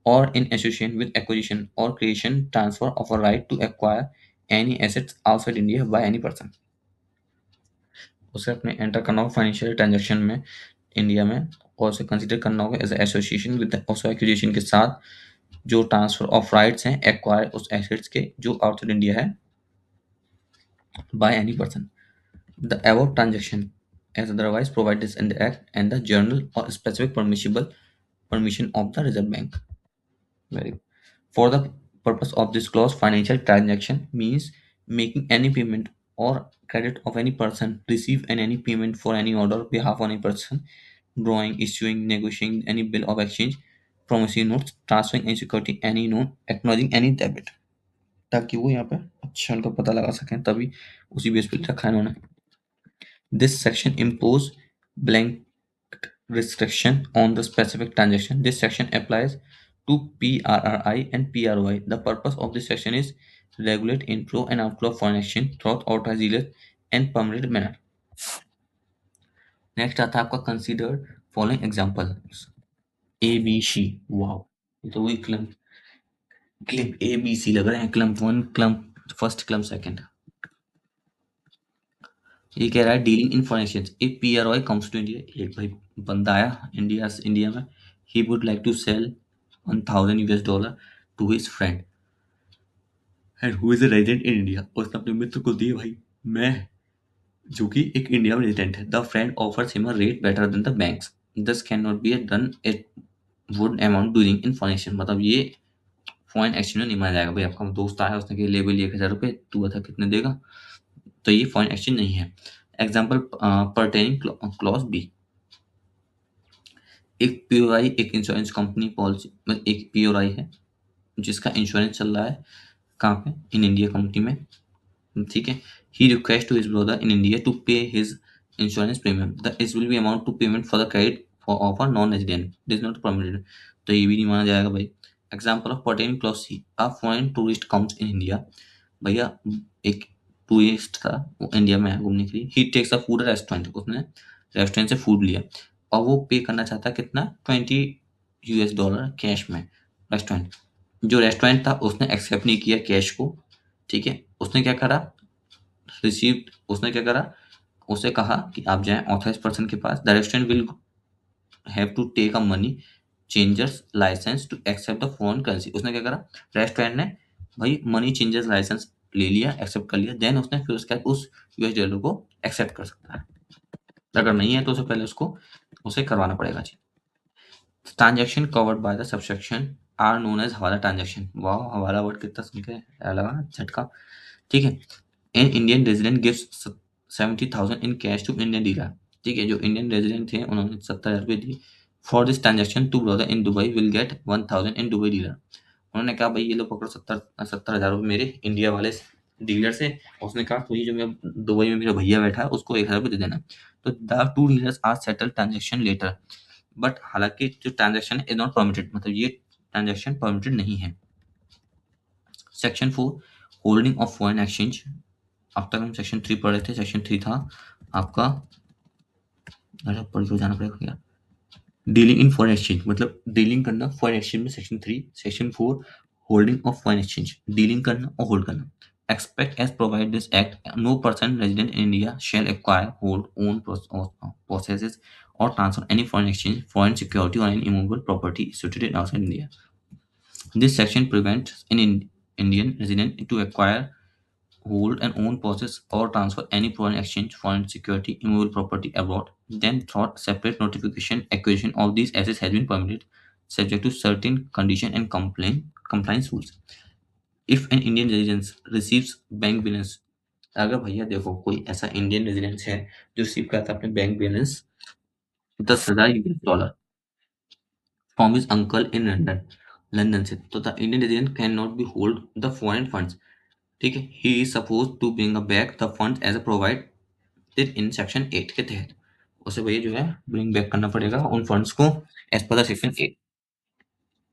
or in association with acquisition or creation, transfer of a right to acquire any assets outside India by any person. उसे अपने enter करना होगा financial transaction में India में, और उसे consider करना होगा as association with also acquisition के साथ, जो ट्रांसफर ऑफ राइट्स हैं एक्वायर उस एसेट्स के जो आउटसाइड इंडिया है by any person. The above transaction as otherwise provided in the act and the journal or specific permissible permission of the reserve bank. Very good. For the purpose of this clause, financial transaction means making any payment or credit of any person, receive any payment for any order behalf of any person, drawing, issuing, negotiating any bill of exchange, promissory notes, transferring any security, any note, acknowledging any debit, ताकि वो यहाँ पे अच्छा उनका पता लगा सकें, तभी उसी बेस पे रखा है इन्होंने। This section impose blank restriction on the specific transaction. This section applies to PRRI and PROI. The purpose of this section is regulate inflow and outflow of foreign exchange throughout authorized dealers and permitted manner. Next आता है आपका consider following examples ABC। Wow, ये तो वही clump ABC लग रहे हैं, clump 1, clump first, clump second. ये कह रहा है डीलिंग इन फॉरेन एक्सचेंज, एक PROI कम्स टू इंडिया, एक भाई बंदा आया इंडिया में, he would like to sell $1,000 to his friend and who is a resident in India. उसने अपने मित्र को दिए भाई, मैं जो कि एक इंडिया में रेजिडेंट है। The friend offers him a rate better than the banks, this can not be done, it would amount doing in foreign exchange. मतलब ये फॉरेन एक्सचेंज में नहीं माना जाएगा भाई। आपका दोस्त आया, उसने कहा ले भाई 1,000 रुपये, तू बता कितने देगा, तो ये फॉरेन एक्सचेंज नहीं है। एग्जाम्पल पर्टेनिंग क्लॉज बी, एक POI एक इंश्योरेंस कंपनी पॉलिसी, मतलब एक POI है जिसका इंश्योरेंस चल रहा है कहाँ पे, इन इंडिया कंपनी में, ठीक है। He request to his brother in India to pay his insurance premium, the is will be amount to payment for the credit for of a non resident, it is not permitted, तो ये भी नहीं माना जाएगा भाई। Example of pertaining clause C, a foreign tourist comes in India, भैया एक tourist था, वो इंडिया में आया घूमने के लिए, ही टेक्स अ फूड रेस्टोरेंट, उसने रेस्टोरेंट से फूड लिया और वो पे करना चाहता है कितना, $20 कैश में रेस्टोरेंट। जो रेस्टोरेंट था उसने एक्सेप्ट नहीं किया कैश को, ठीक है। उसने क्या करा, रिसीव्ड, उसने क्या करा, उसे कहा कि आप जाएं ऑथराइज पर्सन के पास, the restaurant will have to take a money changers licence to accept the foreign currency. उसने क्या करा, रेस्टोरेंट ने भाई मनी चेंजर्स लाइसेंस ले लिया, एक्सेप्ट कर लिया, देन उसने फिर उसके बाद उस $US को एक्सेप्ट कर सकता है। अगर नहीं है तो उसे पहले उसे करवाना पड़ेगा जी। Transaction covered by the subsection are known as hawala transaction. वाह, हवाला वर्ड कितना सुन के लगा झटका, ठीक है। An Indian resident gives 70,000 in cash to Indian dealer, ठीक है। जो इंडियन रेजिडेंट थे उन्होंने 70,000 रुपये दिए। For this transaction to brother in Dubai will get 1,000 in Dubai dealer. उन्होंने कहा भाई ये लो पकड़ो 70,000 रुपये मेरे इंडिया वाले डीलर से। उसने कहा तो ये जो मैं दुबई में मेरा भैया बैठा है उसको 1,000 रुपये दे देना। तो the two dealers are settle transaction later, but हालांकि जो ट्रांजेक्शन इज नॉट परमिटेड, मतलब ये ट्रांजेक्शन परमिटेड नहीं है। Section 4 holding of foreign exchange, अब तक हम सेक्शन 3 पढ़ रहे थे। सेक्शन 3 था आपका, अरे पढ़ के जाना पड़ेगा क्या, डीलिंग इन फॉरेन एक्सचेंज, मतलब डीलिंग करना फॉरेन एक्सचेंज में section 3। Section 4 holding of foreign exchange, dealing करना और होल्ड करना। Except as provide this act no person resident in India shall acquire hold own processes or transfer any foreign exchange, foreign security or any immovable property situated outside India. This section prevents an Indian resident to acquire, hold and own, possess or transfer any foreign exchange, foreign security, immovable property abroad. Then through separate notification, acquisition of these assets has been permitted subject to certain condition and compliance rules. If an Indian resident receives bank balance, अगर भैया देखो कोई ऐसा Indian residence है जो receive करता है अपने bank balance 10,000 US dollar from his uncle in London, London से। तो the Indian resident can not be hold the foreign funds, ठीक है, he is suppose to bring back the fund as a provided in section 8 के तहत। उसे वही जो है ब्रिंग बैक करना पड़ेगा उन फंड्स को as per the section 8।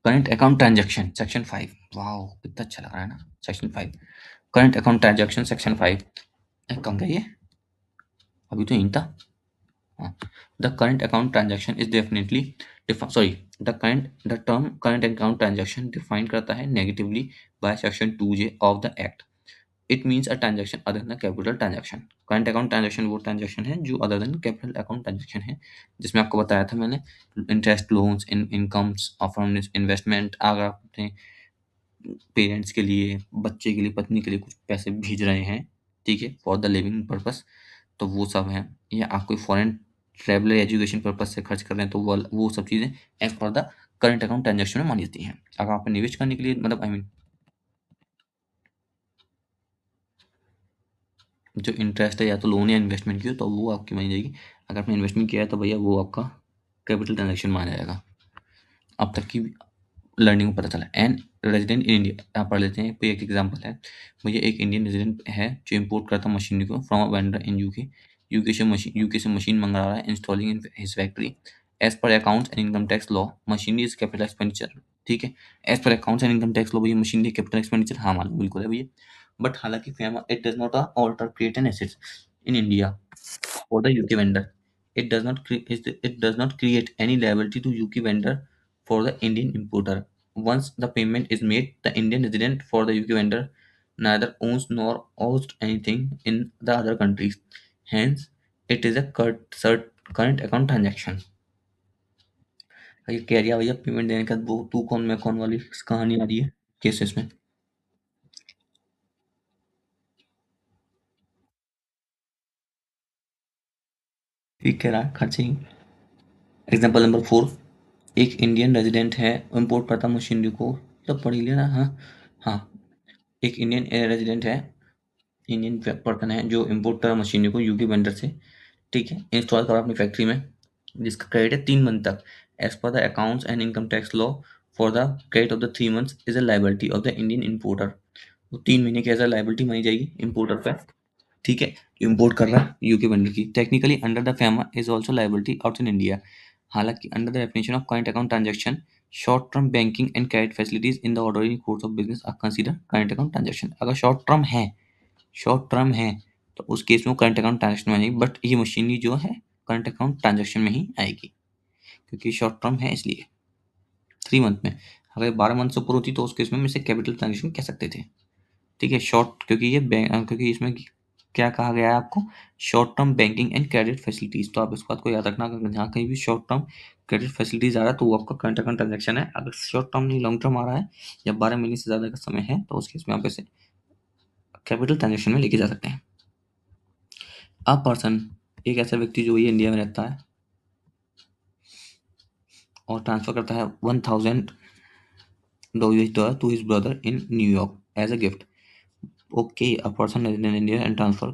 Current account transaction section 5, wow कितना अच्छा लग रहा है ना। Section 5 current account transaction section 5, कम गया ये, अभी तो यहीं था। हाँ, the current account transaction is definitely sorry, the term current account transaction define करता है negatively by section 2J of the act. It means a transaction other than capital transaction. Current account transaction वो transaction है जो other than capital account transaction है, जिसमें आपको बताया था मैंने, interest, loans, incomes from investment, अगर आप अपने पेरेंट्स के लिए, बच्चे के लिए, पत्नी के लिए कुछ पैसे भेज रहे हैं, ठीक है, फॉर द लिविंग पर्पस, तो वो सब है। या आप कोई फॉरेन ट्रैवल या एजुकेशन पर्पस से खर्च कर रहे हैं, तो वो सब चीज़ें as per the current account transaction में मानी जाती हैं। अगर आप निवेश करने के लिए, मतलब आई मीन जो इंटरेस्ट है या तो लोन या इन्वेस्टमेंट की हो, तो वो आपकी मानी जाएगी। अगर आपने इन्वेस्टमेंट किया है तो भैया वो आपका कैपिटल ट्रांजैक्शन माना जाएगा। अब तक की लर्निंग में पता चला। एंड रेजिडेंट इन इंडिया, यहाँ पढ़ लेते हैं, कोई एक एग्जांपल है। भैया एक इंडियन रेजिडेंट है जो इंपोर्ट करता है मशीनरी को from a vendor in UK, UK से मशीन मंगा रहा है, installing in his factory. As per accounts and income tax law machinery is capital expenditure, ठीक है। As per accounts and income tax law भैया मशीनरी कैपिटल एक्सपेंडिचर, हाँ मालूम बिल्कुल है भैया। बट हालांकि FEMA it does not alter create an assets in India for the UK vendor. It does not create any liability to UK vendor for the Indian importer. Once the payment is made, the Indian resident for the UK vendor neither owns nor owes anything in the other countries. Hence, it is a current account transaction. ये कह रही है भैया payment देने का वो तू कौन मैं कौन वाली कहानी आ रही है केसेस में। ठीक कह रहा है खर्चे ही। एग्जाम्पल नंबर 4, एक इंडियन रेजिडेंट है, इंपोर्ट करता मशीनरी को, तो पढ़ ही लेना। हाँ हाँ, एक इंडियन रेजिडेंट है, इंडियन पर्सन है जो इंपोर्ट कर मशीनरी को यूके वेंडर से, ठीक है, इंस्टॉल करा अपनी फैक्ट्री में, जिसका क्रेडिट है 3 मंथ तक। As per the accounts and income tax law, for the credit of the 3 months is a liability of the Indian importer. तो 3 महीने की एज अ लाइबिलिटी मानी जाएगी इंपोर्टर पे, ठीक है, इंपोर्ट कर रहा है यूके वेंडर की। Technically under the FEMA is also liability out in India. हालांकि under the definition of current account transaction, short term banking and credit facilities in the ordinary course of business are consider current account transaction. अगर short term है तो उस case में वो current account transaction में आएगी, but ये machinery जो है करंट अकाउंट ट्रांजैक्शन में ही आएगी, क्योंकि शॉर्ट टर्म है इसलिए। 3 मंथ में, अगर 12 मंथ से ऊपर होती तो उस केस में हम इसे कैपिटल ट्रांजैक्शन कह सकते थे, ठीक है। शॉर्ट, क्योंकि ये क्योंकि इसमें क्या कहा गया है आपको, short term banking and credit facilities. तो आप इस बात को याद रखना, अगर जहाँ कहीं भी शॉर्ट टर्म क्रेडिट फैसिलिटीज आ रहा है तो वो आपका करंट अकाउंट ट्रांजैक्शन है। अगर शॉर्ट टर्म नहीं लॉन्ग टर्म आ रहा है या 12 महीने से ज्यादा का समय है, तो उस केस में आप इसे कैपिटल ट्रांजैक्शन में लेके जा सकते हैं। अ पर्सन, एक ऐसा व्यक्ति जो ये इंडिया में रहता है और ट्रांसफर करता है $1,000 to his brother in New York as a gift. Okay, a person in India and transfer,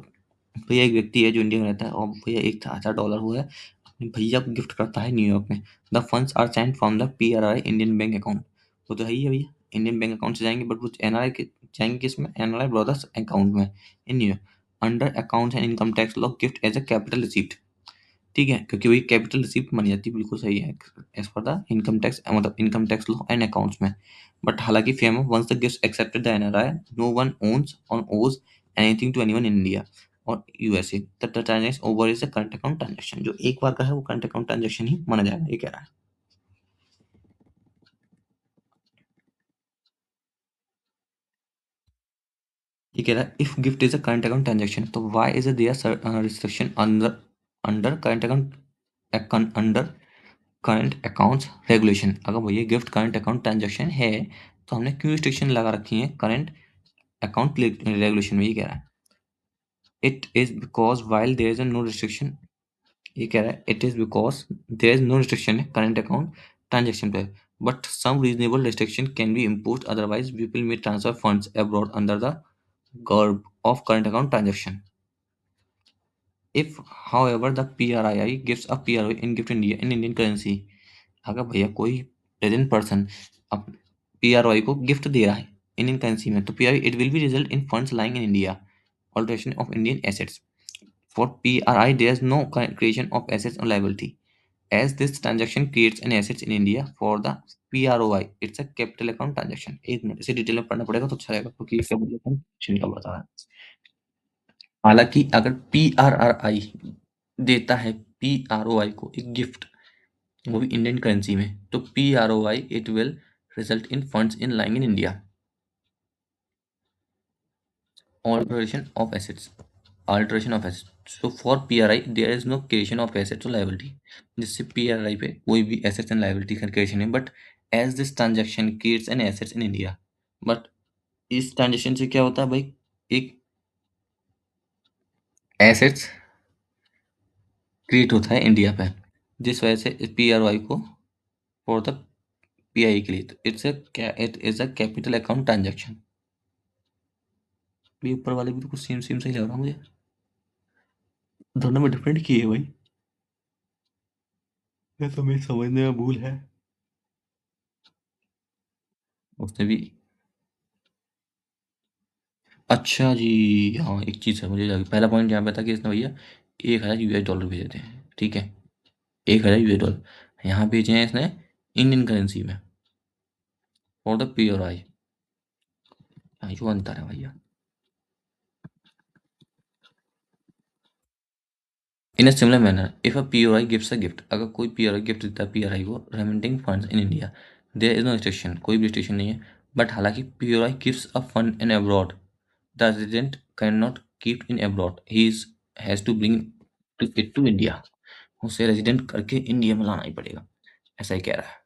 भैया एक व्यक्ति है जो इंडिया में रहता है और भैया $1,000 हुआ है अपने भैया को गिफ्ट करता है न्यूयॉर्क में। The funds are sent from the PRI Indian bank account. वो तो है ही है भैया, इंडियन बैंक अकाउंट से जाएंगे, बट वो NRI के जाएंगे किसमें, NRI ब्रदर्स अकाउंट में in New York. Under accounts and income tax law, gift as a capital receipt, ठीक है, क्योंकि वही कैपिटल रिसीप्ट मानी जाती है, बिल्कुल सही है, as per the income tax, मतलब income tax law and accounts में। बट हालांकि FEMA once the gift accepted the NRI, no one owns or owes anything to anyone in India or USA, the transaction over is a current account transaction. जो एक बार का है वो current account transaction ही माना जाएगा, ये कह रहा है। ये कह रहा है if gift is a current account transaction, तो why is there restriction under under current account under current accounts regulation. अगर भैया गिफ्ट करंट अकाउंट ट्रांजैक्शन है तो हमने क्यों रिस्ट्रिक्शन लगा रखी है करंट अकाउंट रेगुलेशन में, ये कह रहा है। It is because while there is no restriction, ये कह रहा है it is because there is no restriction है करंट अकाउंट ट्रांजैक्शन पे, but some reasonable restriction can be impose, otherwise people may transfer funds abroad under the garb of current account transaction. If however the PRII gives a PROI in gift India in Indian currency, अगर भैया कोई present person अब PROI को gift दे रहा है Indian currency में, तो PROI it will be result in funds lying in India, alteration of Indian assets. For PRI, there is no creation of assets or liability, as this transaction creates an assets in India. For the PROI, it's a capital account transaction. एक minute इसे detail में पढ़ना पड़ेगा तो अच्छा रहेगा, क्योंकि capital account का बता रहा है. हालांकि अगर PRRI देता है PROI को एक गिफ्ट, वो भी इंडियन करेंसी में, तो PROI it will result in funds in lying in India. Alteration of assets. Alteration of assets. So for PRI there is no creation of assets or liability. जिससे PRI पे कोई भी assets and liability का creation नहीं, but as this transaction creates an assets in India. But इस transaction से क्या होता है भाई, एक assets क्रिएट होता है इंडिया पे, जिस वजह से PRI को फॉर द PI के लिए, तो it is a capital account transaction. ये ऊपर वाले भी तो कुछ सेम सेम सही लग रहा मुझे, दोनों में डिफरेंट की है भाई, ये तो मेरी समझने में भूल है. उसने भी अच्छा जी. हाँ एक चीज़ है मुझे लगी, पहला पॉइंट यहाँ पे था कि इसने भैया 1000 US डॉलर भेजे थे, ठीक है, 1000 US डॉलर यहाँ भेजे हैं इसने इंडियन करेंसी में फॉर द PRI. हाँ जो अंतर है भैया. In a similar manner if a PRI gives a gift, अगर कोई PRI गिफ्ट देता है PRI को remitting funds in India, there is no restriction, कोई भी रिस्ट्रिक्शन नहीं है. बट हालांकि PRI gives a fund in abroad, the resident can not keep in abroad, he is has to bring it to India. उसे resident करके India में लाना ही पड़ेगा, ऐसा ही कह रहा है.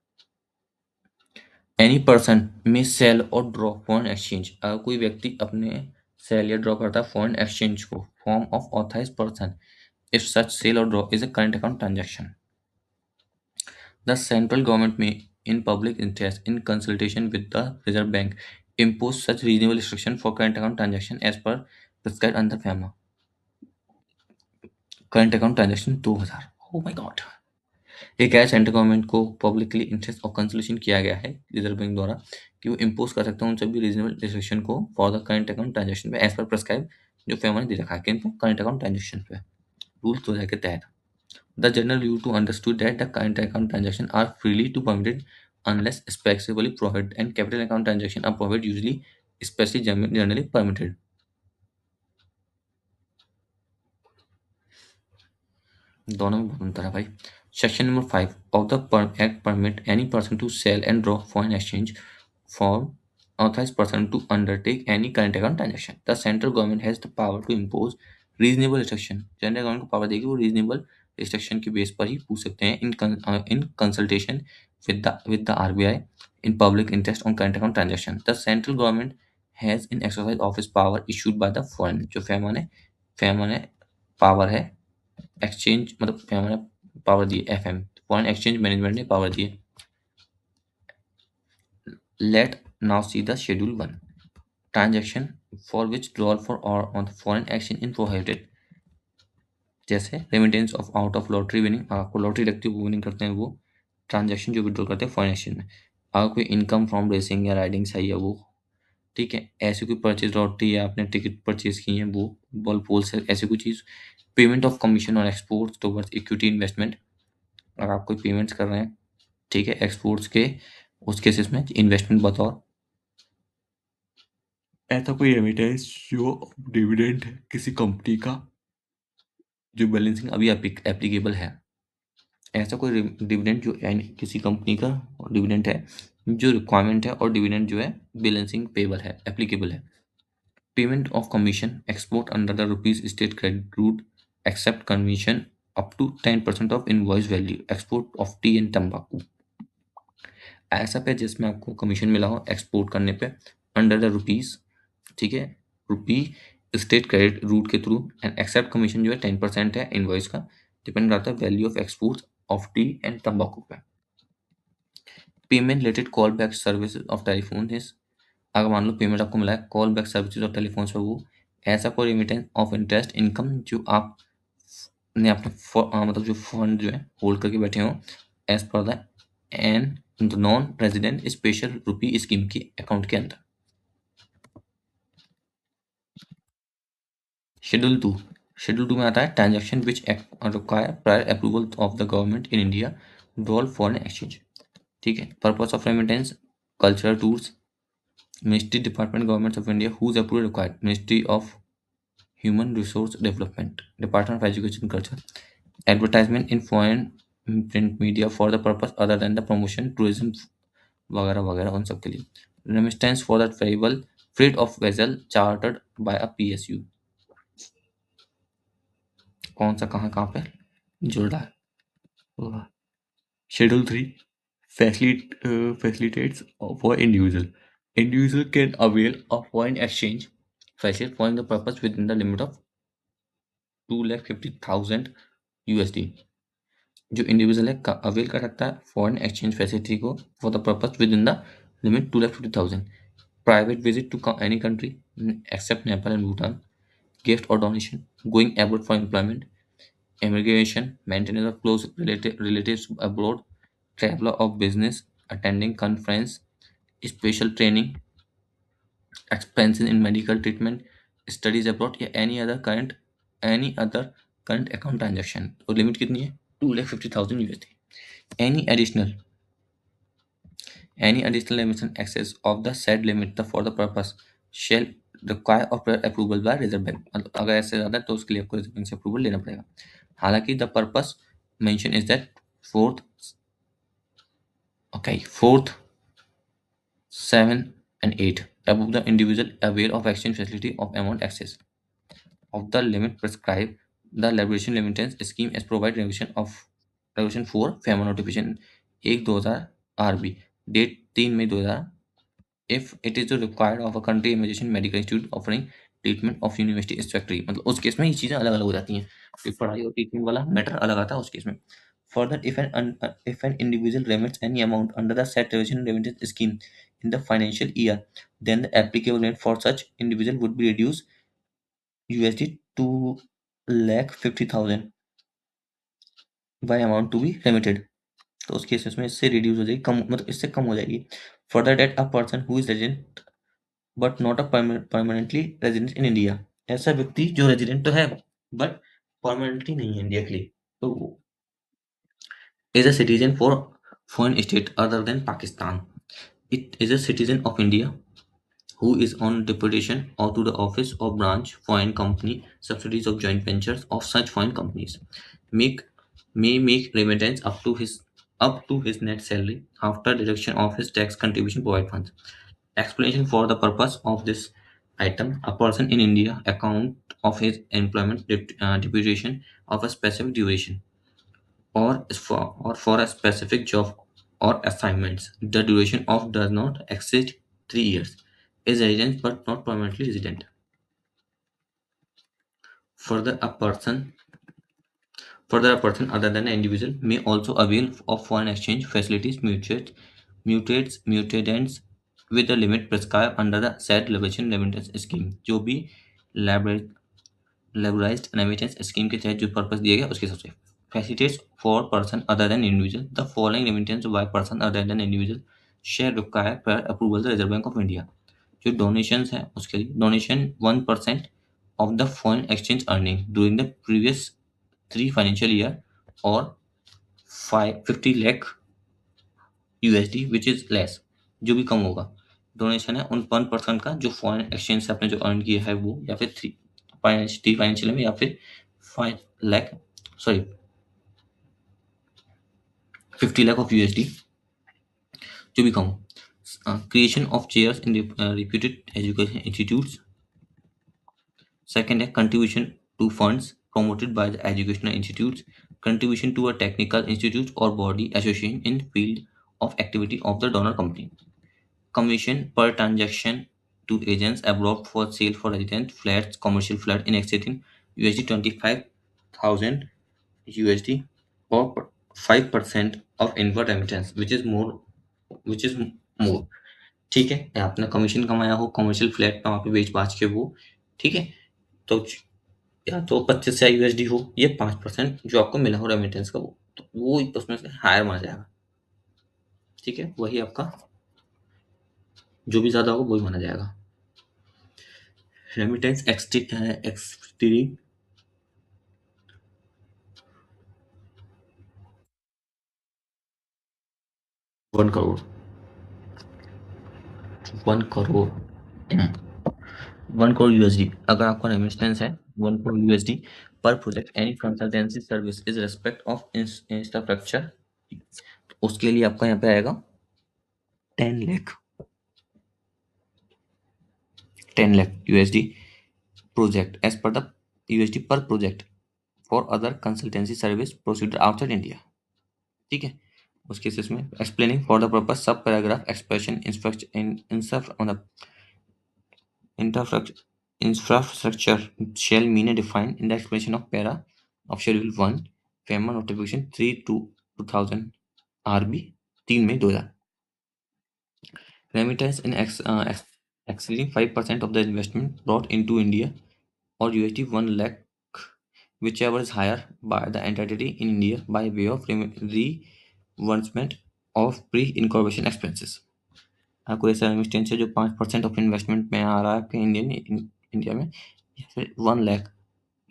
Any person may sell or draw foreign exchange, अगर कोई व्यक्ति अपने सेल या ड्रॉ करता है फॉरेन एक्सचेंज को form of authorised person, if such sell or draw is a current account transaction, the central government may in public interest in consultation with the reserve bank impose such reasonable restriction for current account transaction as per prescribed under FEMA. Current account transaction 2000. Oh my God. एक है central government को publicly interest और consultation किया गया है Reserve bank द्वारा कि वो इम्पोज कर सकते हैं उन सभी रीजनेबल रिस्ट्रिक्शन को for the current account transaction पे एज पर प्रेस्क्राइब, जो फेमा ने दे रखा है किन पे, करंट अकाउंट ट्रांजैक्शन पे रूल 2000 के तहत. The general view to understood that the current account transaction are freely to permitted unless specifically prohibited and capital account transaction are prohibited usually especially generally permitted. दोनों में बहुत अंतर है भाई. Section number 5 of the act permit any person to sell and draw foreign exchange for authorized person to undertake any current account transaction. The central government has the power to impose reasonable restriction. General government को power देगी, वो reasonable restriction के base पर ही पूछ सकते हैं in consultation with the RBI in public interest on current account transaction. The central government has in exercise of its power issued by the foreign, जो FEMA ने पावर है एक्सचेंज, मतलब FEMA ने पावर दी है, FM फॉरेन एक्सचेंज मैनेजमेंट ने power दी है. Let now see the schedule 1. Transaction for which withdrawal for or on the foreign exchange in prohibited, जैसे remittance of out of lottery winning, आपको lottery लगती है वो winning करते हैं, वो ट्रांजैक्शन जो विड्रॉ करते हैं फॉरेन एक्सचेंज में. अगर कोई इनकम फ्रॉम रेसिंग या राइडिंग सही है वो, ठीक है, ऐसी कोई परचेज लॉटरी या आपने टिकट परचेज की है वो, बॉल पोल से ऐसी कोई चीज़. पेमेंट ऑफ कमीशन और एक्सपोर्ट्स टुवर्ड्स इक्विटी इन्वेस्टमेंट, अगर आप कोई पेमेंट्स कर रहे हैं, ठीक है, एक्सपोर्ट्स के उस केसेस में इन्वेस्टमेंट बतौर, ऐसा कोई रेमिटेंस जो डिविडेंड है किसी कंपनी का जो बैलेंसिंग अभी एप्लीकेबल है, ऐसा कोई डिविडेंड जो यानी किसी कंपनी का डिविडेंड है जो रिक्वायरमेंट है और डिविडेंड जो है बैलेंसिंग पेबल है, एप्लीकेबल है. Payment of commission export under the rupees state credit route except commission up to 10% of invoice value export of tea and तंबाकू, ऐसा पे जिसमें आपको कमीशन मिला हो एक्सपोर्ट करने पे अंडर द रुपीज, ठीक है, रुपी स्टेट क्रेडिट रूट के थ्रू, एंड एक्सेप्ट कमीशन जो है 10% है इनवॉइस का, डिपेंड करता है value of export of tea and तंबाकू पे. Payment related call back service of telephone is, अगर मान लो पेमेंट आपको मिला है call back services of telephone पे, वो ऐसा कोई रेमिटेंस ऑफ इंटरेस्ट इनकम जो आप ने अपने मतलब जो फंड जो है होल्ड करके बैठे हों as per the an non resident special rupee scheme के अकाउंट के अंदर। शेड्यूल 2 में आता है transaction which require prior approval of the government in India to all foreign exchange. ठीक है, purpose of remittance cultural tours, ministry department government of India whose approval required, ministry of human resource development, department of education culture, advertisement in foreign print media for the purpose other than the promotion tourism वगैरह वगैरह उन सब के लिए। Remittance for the travel freight of vessel chartered by a PSU. कौन सा कहाँ कहाँ पे जुड़ रहा है। Schedule 3 facilitates for individual. Individual can avail of foreign exchange facility for the purpose within the limit of 250,000 USD। जो इंडिविजुअल है अवेल कर सकता है फॉरेन एक्सचेंज फैसिलिटी को for the purpose within the limit 250,000। Private visit to any country except Nepal and Bhutan, gift or donation, going abroad for employment, immigration, maintenance of close relatives abroad, traveler of business, attending conference, special training, expenses in medical treatment, studies abroad या any other current account transaction। और limit कितनी है 250,000 USD। any additional any additional emission excess of the said limit for the purpose shall require of approval by reserve bank. मतलब अगर ऐसे ज्यादा है तो उसके लिए आपको रिजर्व बैंक से अप्रूवल लेना पड़ेगा। हालांकि the purpose mention is that fourth fourth, 7 and 8 above the individual aware of exchange facility of amount excess of the limit prescribed the liberation remittance scheme as provide revision of revision 4 FEMA notification 1/2000 RB date 3 May 2000 if it is required of a country immunization medical institute offering treatment of university एक्सट्रैक्टरी। मतलब उस case में ये चीज़ें अलग अलग हो जाती हैं, फिर पढ़ाई और ट्रीटमेंट वाला मैटर अलग आता है उस केस में। Further if an individual remits any amount under the said revision remittance scheme in the financial year, then the applicable limit for such individual would be reduced USD 2,50,000 by amount to be remitted। तो उस case में इससे reduce हो जाएगी, कम मतलब इससे कम हो जाएगी। Further that a person who is resident but not a permanently resident in India. ऐसा व्यक्ति जो रेजिडेंट तो है बट परमानेंटली नहीं है इंडिया के लिए, तो is a citizen for foreign state other than Pakistan. It is a citizen of India who is on deputation or to the office or branch foreign company subsidiaries of joint ventures of such foreign companies make may make remittance up to his net salary after deduction of his tax contribution provide funds। Explanation for the purpose of this item: a person in India account of his employment deputation of a specific duration or for a specific job or assignments. The duration of does not exceed 3 years. Is resident but not permanently resident. Further, a person other than an individual may also avail of foreign exchange facilities mutants with the limit prescribed under the said liberation remittance scheme। जो भी लेबराइज्ड remittance scheme के तहत जो purpose दिया गया उसके हिसाब से facilitates for person other than individual the following remittance by person other than individual share require prior approval the reserve bank of India. जो डोनेशंस है उसके लिए donation 1% of the foreign exchange earning during the previous 3 financial year or 50 lakh USD which is less. जो भी कम होगा donation है उन 1% का जो फॉरेन एक्सचेंज से आपने जो अर्न किया है वो, या फिर 3 फाइनेंशियल में, या फिर 5 lakh sorry 50 lakh of USD जो भी कम हो। Creation of chairs in reputed education institutes. Second है contribution to funds promoted by the educational institutes, contribution to a technical institute or body association in field of activity of the donor company, commission per transaction to agents abroad for sale for resident flats, commercial flat in exceeding USD 25,000 USD or 5% of inward remittance which is more। ठीक है, आपने commission कमाया हो commercial flat में वहाँ पे बेच बाच के वो, ठीक है, तो या तो 25 यूएसडी हो, ये 5% जो आपको मिला हो रेमिटेंस का, वो तो वो उसमें से हायर माना जाएगा। ठीक है, वही आपका जो भी ज्यादा होगा वही माना जाएगा। Remittance exceeding 1 crore, 1 crore, 1 crore USD अगर आपका रेमिटेंस है, 1 crore USD per project any consultancy service is respect of infrastructure, उसके लिए आपका यहाँ पे आएगा 10 lakh, 10 lakh USD project as per the USD per project for other consultancy service procedure outside India. ठीक है, उस केसेस में explaining for the purpose sub paragraph expression infrastructure infrastructure shall mean defined in the explanation of para of schedule 1 FEMA notification 3 to 2000 RB 3 में 2000 remittance in exceeding 5% of the investment brought into India or USD 1 lakh whichever is higher by the entity in India by way of reimbursement of pre-incorporation expenses। कोई ऐसा remittance है जो 5% of investment में आ रहा है आपके India में, या फिर 1 लाख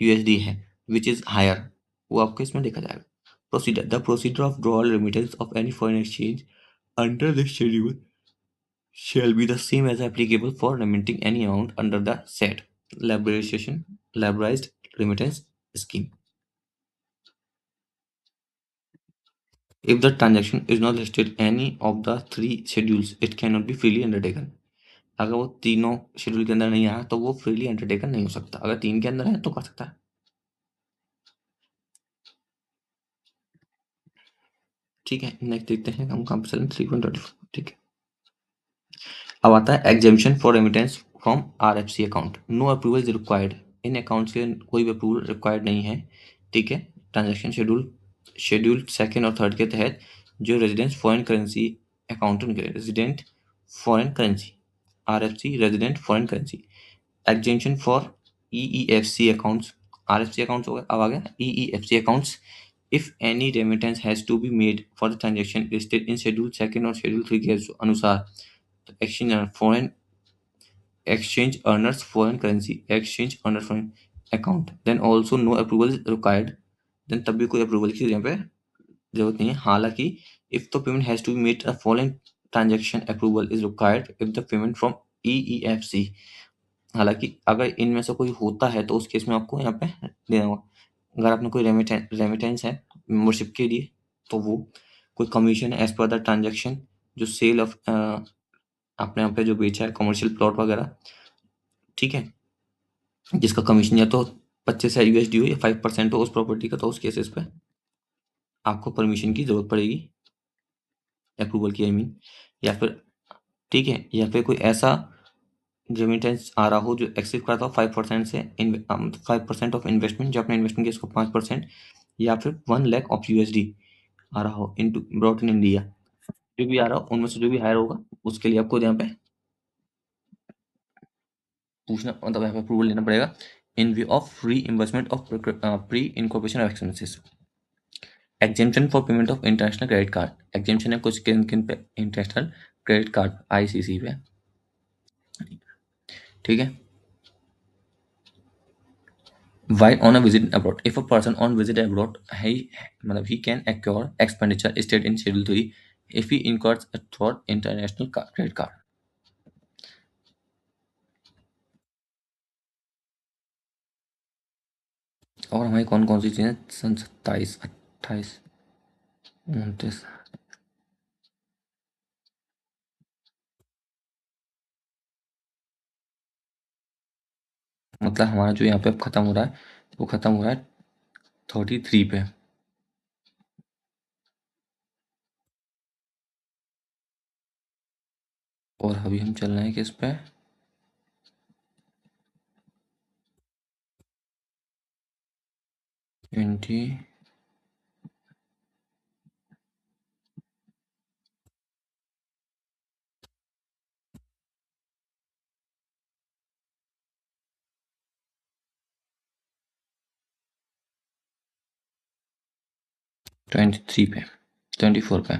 यूएसडी है विच इज हायर, वो आपको इसमें देखा जाएगा। Procedure the procedure of drawal remittance of any foreign exchange under this schedule shall be the same as applicable for remitting any amount under the said liberalized remittance scheme. If the transaction is not listed any of the three schedules, it cannot be freely undertaken. अगर वो तीनों schedule के अंदर नहीं आया तो वो freely undertaken नहीं हो सकता, अगर 3 के अंदर है तो कर सकता है। ठीक है, नेक्स्ट देखते हैं हम कहाँ पे चलें, 3.24। ठीक है, अब आता है exemption for remittance from RFC account, no approval is required, इन अकाउंट्स के कोई भी अप्रूवल रिक्वायर्ड नहीं है। ठीक है, ट्रांजेक्शन शेड्यूल सेकेंड और थर्ड के तहत जो रेजिडेंट फॉरेन करेंसी अकाउंट उनके resident foreign currency RFC resident foreign currency exemption for EEFC accounts, RFC accounts हो गए, अब आ गया EEFC accounts. If any remittance has to be made for the transaction listed in schedule second और schedule 3 के अनुसार, exchange earners foreign currency exchange earners foreign account, then also no approval is required, then तब भी कोई approval की यहाँ पे जरूरत नहीं है। हालांकि if the payment has to be made a following transaction approval is required if the payment from EEFC, हालांकि अगर इनमें से कोई होता है तो उस केस में आपको यहाँ पे देना होगा। अगर आपने कोई रेमिटेंस है मेंबरशिप के लिए तो वो कोई कमीशन है एज पर द ट्रांजेक्शन, जो सेल ऑफ आपने यहाँ पे जो बेचा है कमर्शियल प्लॉट वगैरह, ठीक है, जिसका कमीशन या तो 25 यूएसडी हो या 5% हो उस प्रॉपर्टी का, तो उस केसेस पे आपको परमिशन की जरूरत पड़ेगी, अप्रूवल की आई मीन, या फिर ठीक है, या फिर कोई ऐसा रेमिटेंस आ रहा हो जो एक्सीड करता हो 5% से 5% ऑफ इन्वेस्टमेंट, जो आपने इन्वेस्टमेंट किया उसको 5%, या फिर 1 लाख ऑफ यूएसडी आ रहा हो इनटू ब्रॉट इन इंडिया, जो भी आ रहा हो उनमें से जो भी हायर होगा उसके लिए आपको यहाँ पे पूछना, मतलब यहाँ पे अप्रूवल लेना पड़ेगा इन view of reimbursement of pre incorporation of expenses. Exemption for payment of international credit card, exemption है कुछ किन किन पे, इंटरनेशनल क्रेडिट कार्ड आईसीसी पे। ठीक है, while on a visit abroad, if a person on visit abroad he can accrue expenditure stated in schedule 3 if he incurs a third international credit card। और हमारी कौन कौन सी चीजें, सन 27 28 29, मतलब हमारा जो यहाँ पे अब खत्म हो रहा है वो खत्म हो रहा है 33 पे, और अभी हम चल रहे हैं किस पे, 20। 23 पे, 24 पे।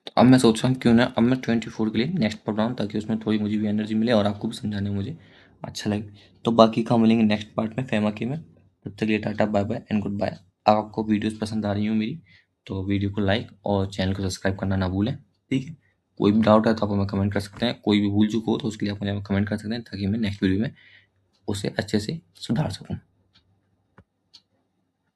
तो अब मैं सोच रहा हूँ क्यों ना अब मैं 24 के लिए नेक्स्ट पढ़ रहा हूँ, ताकि उसमें थोड़ी मुझे भी एनर्जी मिले और आपको भी समझाने में मुझे अच्छा लगे। तो बाकी का हम मिलेंगे नेक्स्ट पार्ट में, फेमा की में। तब तक के लिए tata, bye bye and goodbye. आपको वीडियोस पसंद आ रही हो मेरी, तो वीडियो को लाइक और चैनल को सब्सक्राइब करना ना भूलें, ठीक है। कोई भी डाउट है तो आप हमें कमेंट कर सकते हैं, कोई भी भूल चूक हो तो उसके लिए आप मुझे कमेंट कर सकते हैं, ताकि मैं नेक्स्ट वीडियो में उसे अच्छे से सुधार सकूँ।